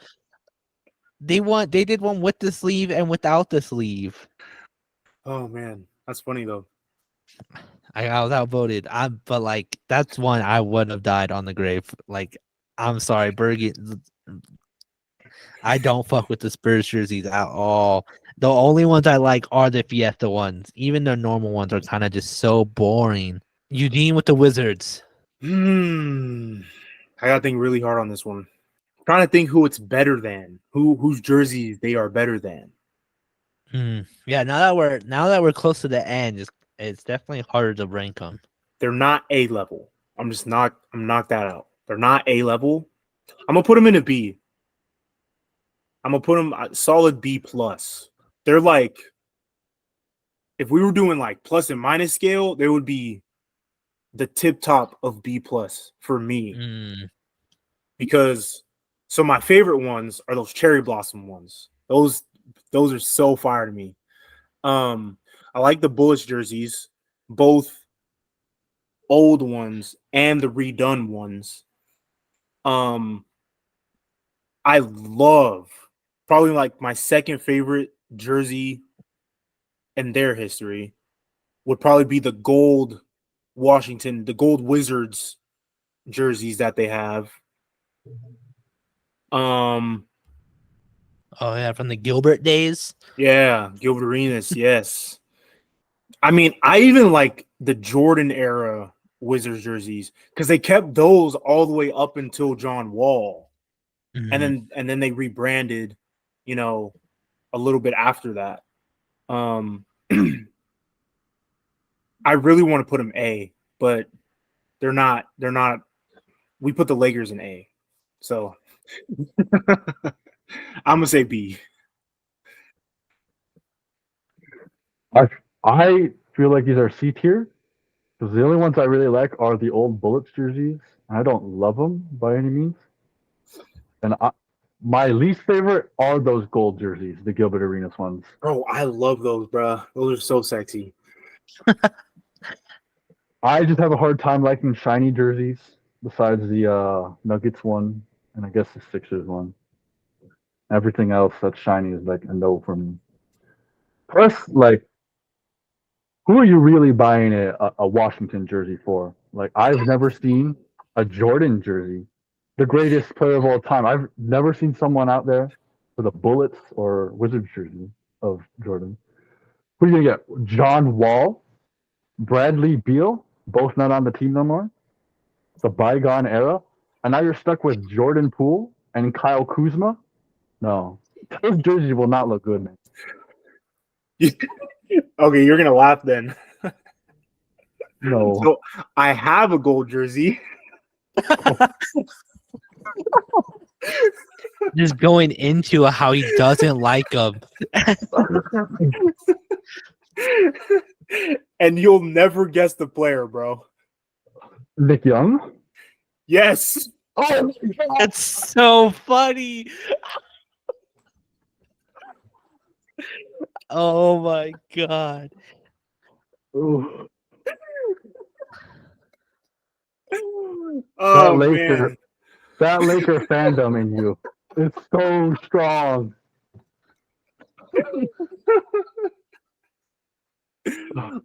They did one with the sleeve and without the sleeve. Oh man, that's funny though. I was outvoted. But like that's one I would have died on the grave. Like, I'm sorry, Bergen. I don't fuck with the Spurs jerseys at all. The only ones I like are the Fiesta ones. Even the normal ones are kind of just so boring. Eugene with the Wizards. Hmm. I gotta think really hard on this one. Trying to think who it's better than, whose jerseys they are better than. Yeah, now that we're close to the end, it's definitely harder to rank them. They're not A level. I'm knocked that out. They're not A level. I'm gonna put them in a B. I'm gonna put them solid B plus. They're like, if we were doing like plus and minus scale, they would be the tip top of B plus for me. Mm, Because so my favorite ones are those cherry blossom ones. Those are so fire to me. I like the Bullets jerseys, both old ones and the redone ones. Um, I love probably like my second favorite jersey in their history would probably be the gold the gold Wizards jerseys that they have. Oh yeah, from the Gilbert days. Yeah, Gilbert Arenas, yes. I mean, I even like the Jordan era Wizards jerseys because they kept those all the way up until John Wall, Mhm. and then they rebranded, a little bit after that. I really want to put them A, but they're not. They're not. We put the Lakers in A, so I'm gonna say B. I feel like these are C tier because the only ones I really like are the old Bullets jerseys. I don't love them by any means, and my least favorite are those gold jerseys, the Gilbert Arenas ones. Bro, I love those, bro. Those are so sexy. I just have a hard time liking shiny jerseys. Besides the Nuggets one, and I guess the Sixers one. Everything else that's shiny is like a no for me. Plus, like, who are you really buying a Washington jersey for? Like, I've never seen a Jordan jersey, the greatest player of all time. I've never seen someone out there with a Bullets or Wizards jersey of Jordan. Who are you gonna get? John Wall, Bradley Beal, both not on the team no more. The bygone era, and now you're stuck with Jordan Poole and Kyle Kuzma. No, those jerseys will not look good, man. Okay, you're gonna laugh then. No. So I have a gold jersey. Just going into how he doesn't like them. And you'll never guess the player, bro. Nick Young. Yes. Oh, That's so funny. Oh my god. oh, Oh Laker, man. that Laker fandom in you, it's so strong.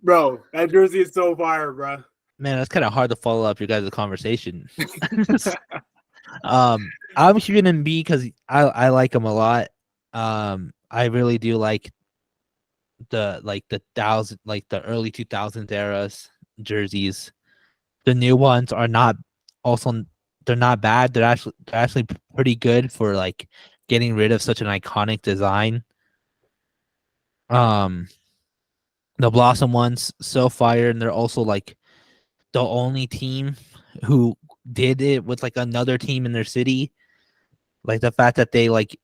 Bro, that jersey is so fire, bro. Man, that's kind of hard to follow up your guys' conversation. I'm shooting him B because I like him a lot. I really do like the early 2000s eras jerseys. The new ones are not also they're not bad. They're actually pretty good for like getting rid of such an iconic design. Um, the Blossom ones so fire, and they're also like the only team who did it with like another team in their city. Like the fact that they like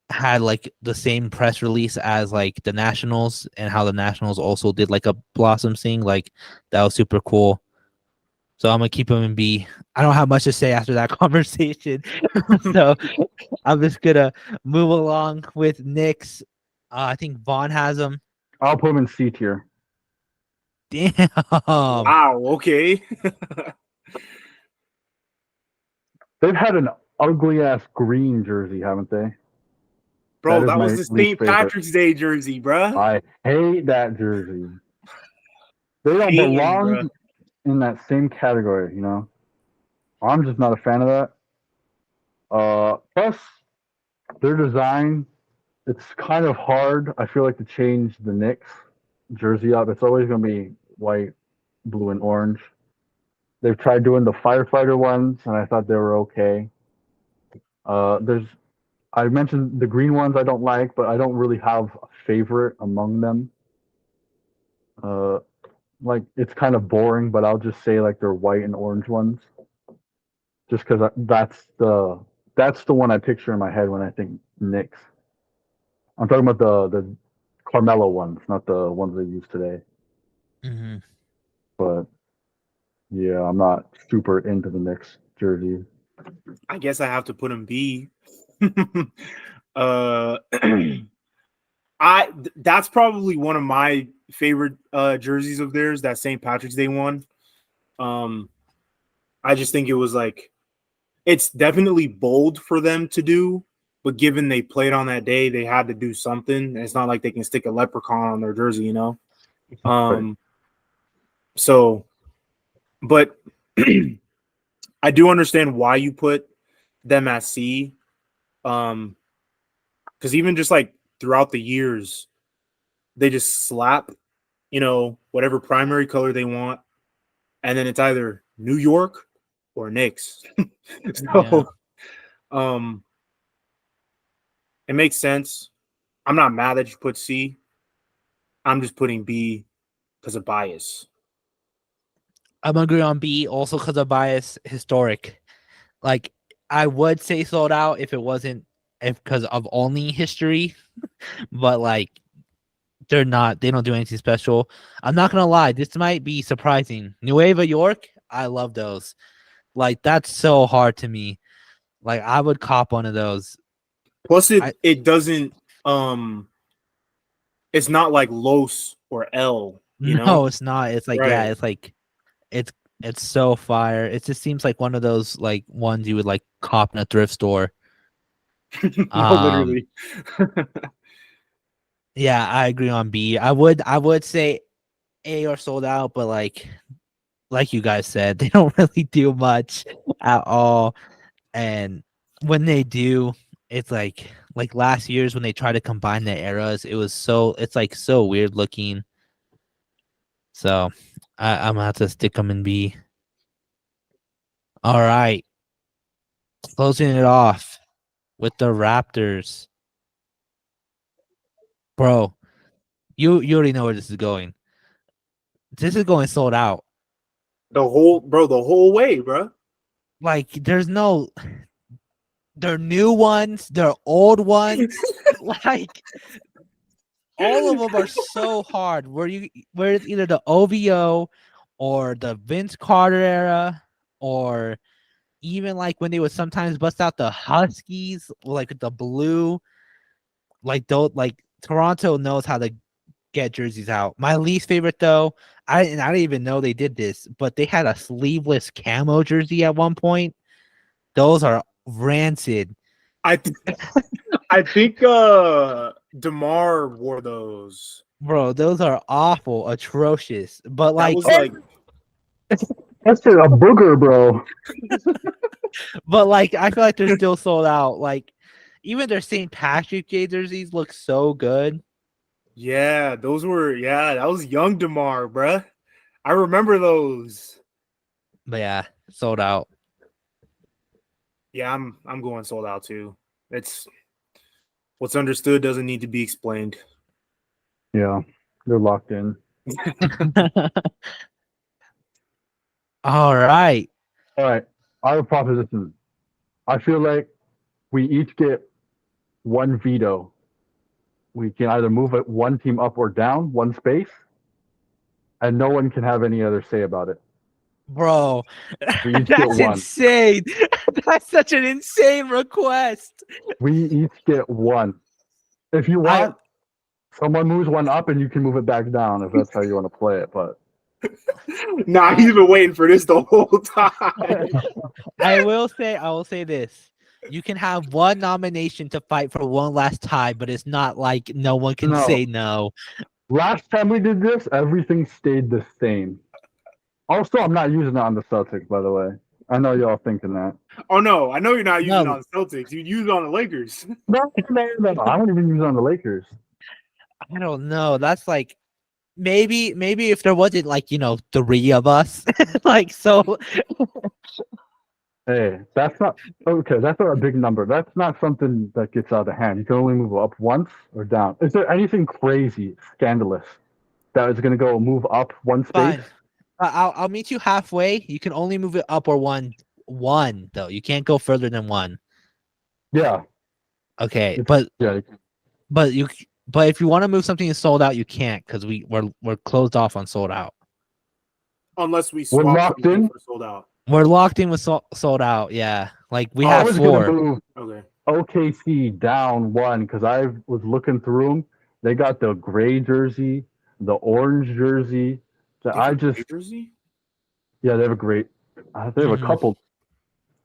had like the same press release as like the Nationals, and how the Nationals also did like a Blossom thing, like that was super cool. So I'm gonna keep them in B. I don't have much to say after that conversation, so I'm just gonna move along with Knicks. I think Vaughn has them. I'll put him in C tier. Damn. Wow, okay. They've had an ugly ass green jersey, haven't they? Bro, is that was my the least St. favorite. Patrick's Day jersey, bro. I hate that jersey. They don't Hating, bro. belong in that same category, you know. I'm just not a fan of that. Plus, their design, it's kind of hard. I feel like to change the Knicks jersey up. It's always going to be white, blue, and orange. They've tried doing the firefighter ones, and I thought they were okay. I mentioned the green ones I don't like, but I don't really have a favorite among them. Like it's kind of boring, but I'll just say like they're white and orange ones, just because that's the one I picture in my head when I think Knicks. I'm talking about the Carmelo ones, not the ones they use today. Mm-hmm. But yeah, I'm not super into the Knicks jersey. I guess I have to put him B. uh that's probably one of my favorite jerseys of theirs, that St. Patrick's Day one. I just think it was like, it's definitely bold for them to do, but given they played on that day, they had to do something. It's not like they can stick a leprechaun on their jersey, you know. So, but I do understand why you put them at C. Because even just like throughout the years, they just slap, whatever primary color they want, and then it's either New York or Knicks. So, um, it makes sense. I'm not mad that you put C. I'm just putting B because of bias. I'm agree on B also because of bias. Historic, like I would say sold out if it wasn't if because of only history, but like they don't do anything special. I'm not gonna lie, this might be surprising. Nueva York, I love those. Like that's so hard to me. Like I would cop one of those. Plus, it doesn't. It's not like Los or L. No, it's not. It's like Right. it's like it's it's so fire. It just seems like one of those like ones you would like cop in a thrift store. No, literally. Yeah, I agree on B. I would say A are sold out, but like you guys said, they don't really do much at all. And when they do, it's like last year's when they try to combine the eras, it's like so weird looking. So I'm gonna have to stick them in B. All right, closing it off with the Raptors, bro. You already know where this is going. This is going sold out. The whole way, bro. Like there's no, they're new ones, they're old ones. Like all of them are so hard. Where it's either the OVO or the Vince Carter era, or even like when they would sometimes bust out the Huskies, like the blue. Like like Toronto knows how to get jerseys out. My least favorite though, I didn't even know they did this, but they had a sleeveless camo jersey at one point. Those are rancid. I think DeMar wore those. Bro, those are awful, atrocious. But like, was like That's a booger, bro. but like, I feel like they're still sold out. Like, even their St. Patrick Day jerseys look so good. that was young DeMar, bruh. I remember those. But yeah, sold out. Yeah, I'm going sold out too. It's what's understood doesn't need to be explained. Yeah, they're locked in. All right. All right, I have a proposition. I feel like we each get one veto. We can either move it one team up or down, one space, and no one can have any other say about it. Bro, We each get that's one. insane. That's such an insane request. We each get one. If you want, someone moves one up and you can move it back down if that's how you want to play it. But Nah, he's been waiting for this the whole time. I will say this. You can have one nomination to fight for one last tie, but it's not like no one can No. say no. Last time we did this, everything stayed the same. Also, I'm not using it on the Celtics, by the way. I know y'all thinking that. Oh no, I know you're not using it No. on Celtics. You use it on the Lakers. No, I don't even use it on the Lakers. I don't know. That's like maybe if there wasn't like, 3 of us. Like so Hey, that's not okay. That's not a big number. That's not something that gets out of hand. You can only move up once or down. Is there anything crazy, scandalous that is going to go move up one space? fine. I'll meet you halfway. You can only move it up or one though. You can't go further than one. Yeah. Okay, It's- yeah. but if you want to move something to sold out, you can't because we're closed off on sold out. Unless we We're swap locked something in? for sold out. We're locked in with sold out. Yeah, like we I have was going to 4. move Okay. OKC down one because I was looking through them. They got the gray jersey, the orange jersey. They have a jersey? Yeah, they have a great. They have a Mhm. couple.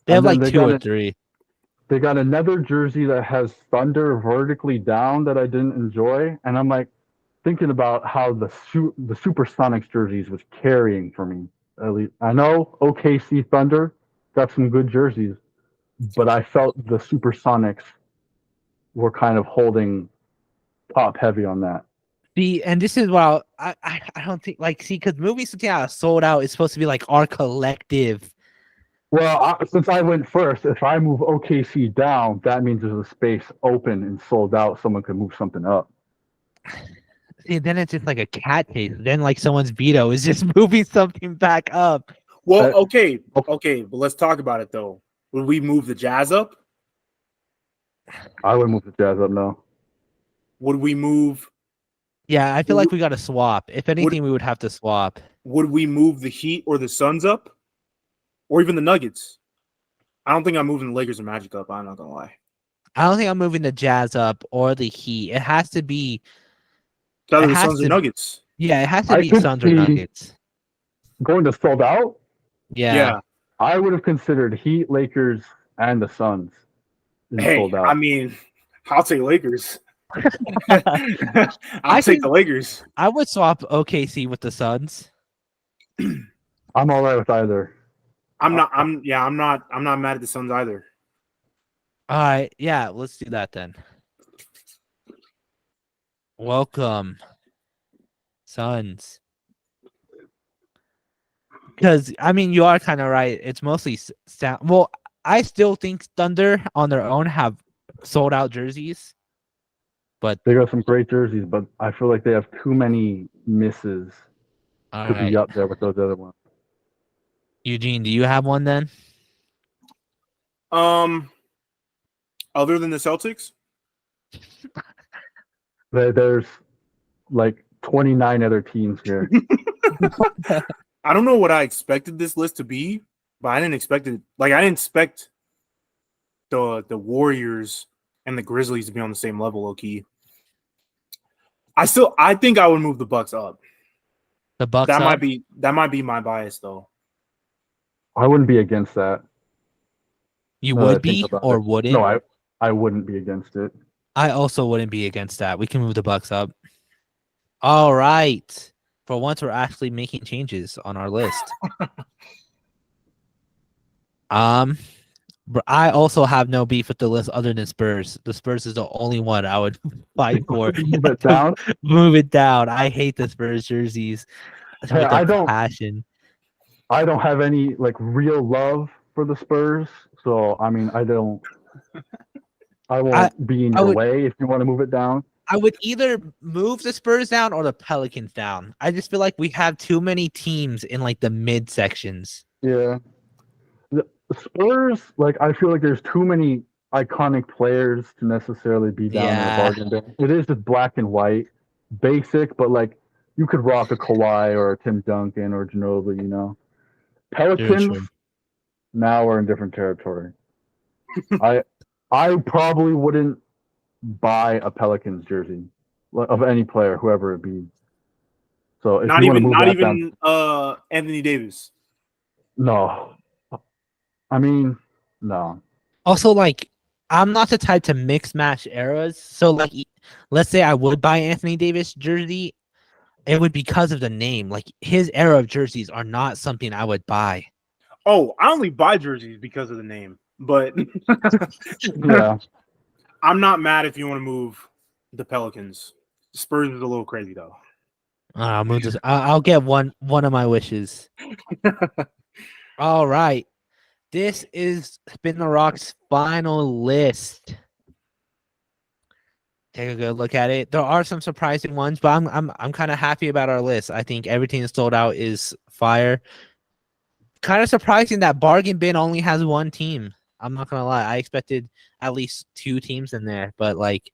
They have And then like they 2 got or a- 3. They got another jersey that has Thunder vertically down that I didn't enjoy, and I'm like, thinking about how the Supersonics jerseys was carrying for me. At least I know OKC Thunder got some good jerseys, but I felt the Supersonics were kind of holding top heavy on that. And this is why I don't think because moving something out sold out is supposed to be like our collective. Well, since I went first, if I move OKC down, that means there's a space open and sold out. Someone could move something up. See, then it's just like a cat chase. Then like someone's veto is just moving something back up. Well, okay, but let's talk about it though. Would we move the Jazz up? I would move the Jazz up now. Would we move? Yeah, I feel like we got to swap. If anything, we would have to swap. Would we move the Heat or the Suns up? Or even the Nuggets? I don't think I'm moving the Lakers or Magic up. I'm not going to lie. I don't think I'm moving the Jazz up or the Heat. It has to be... It's either the Suns or Nuggets. Yeah, it has to be Suns or Nuggets. Going to sold out? Yeah. I would have considered Heat, Lakers, and the Suns. Hey, I mean, I'll take Lakers. I'll take the Lakers. I would swap OKC with the Suns. I'm all right with either. I'm not mad at the Suns either. All right, yeah, let's do that then. Welcome, Suns. Because I mean, you are kind of right. It's mostly well, I still think Thunder on their own have sold out jerseys, but they got some great jerseys. But I feel like they have too many misses to be up there with those other ones. Eugene, do you have one then? Other than the Celtics, there's like 29 other teams here. I don't know what I expected this list to be, but I didn't expect it. Like I didn't expect the Warriors and the Grizzlies to be on the same level, low-key. I think I would move the Bucks up. The Bucks that might be my bias though. I wouldn't be against that. You would be or wouldn't? No, I wouldn't be against it. I also wouldn't be against that. We can move the Bucks up. All right. For once, we're actually making changes on our list. But I also have no beef with the list other than Spurs. The Spurs is the only one I would fight for. Move it down. Move it down. I hate the Spurs jerseys. I don't. Passion. I don't have any like real love for the Spurs, so I mean, I won't be in your way if you want to move it down. I would either move the Spurs down or the Pelicans down. I just feel like we have too many teams in like the mid sections. Yeah. The Spurs, like I feel like there's too many iconic players to necessarily be down in the bargain bin. It is just black and white, basic, but like you could rock a Kawhi or a Tim Duncan or Ginobili, you know. Pelicans, now we're in different territory. I probably wouldn't buy a Pelicans jersey of any player, whoever it be. So if not you even down, Anthony Davis. No, I mean no. Also, like I'm not the type to mix match eras. So like, let's say I would buy Anthony Davis jersey. It would be because of the name. Like his era of jerseys are not something I would buy. Oh, I only buy jerseys because of the name. But yeah, I'm not mad if you want to move the Pelicans. Spurs is a little crazy though. I'll move this. I'll get one of my wishes. All right, this is Spin the Rock's final list. Take a good look at it. There are some surprising ones, but I'm kind of happy about our list. I think everything that's sold out is fire. Kind of surprising that Bargain Bin only has one team. I'm not gonna lie. I expected at least 2 teams in there, but like,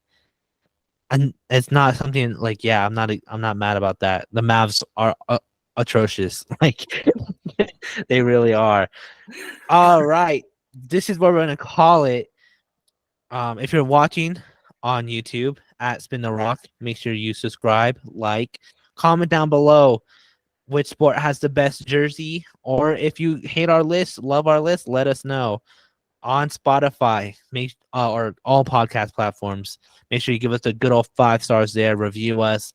and it's not something like. Yeah, I'm not mad about that. The Mavs are atrocious. Like, they really are. All right, this is what we're gonna call it. If you're watching on YouTube at Spin the Rock, make sure you subscribe, like, comment down below which sport has the best jersey, or if you hate our list, love our list, let us know on Spotify, or all podcast platforms. Make sure you give us a good old 5 stars there, review us,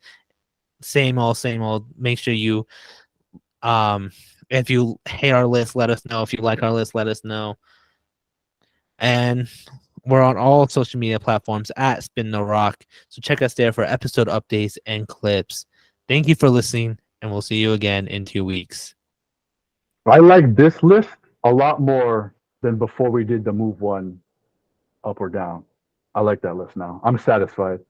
same old, same old. Make sure you, if you hate our list, let us know. If you like our list, let us know. And we're on all social media platforms at Spin the Rock. So check us there for episode updates and clips. Thank you for listening, and we'll see you again in 2 weeks. I like this list a lot more than before we did the move one up or down. I like that list now. I'm satisfied.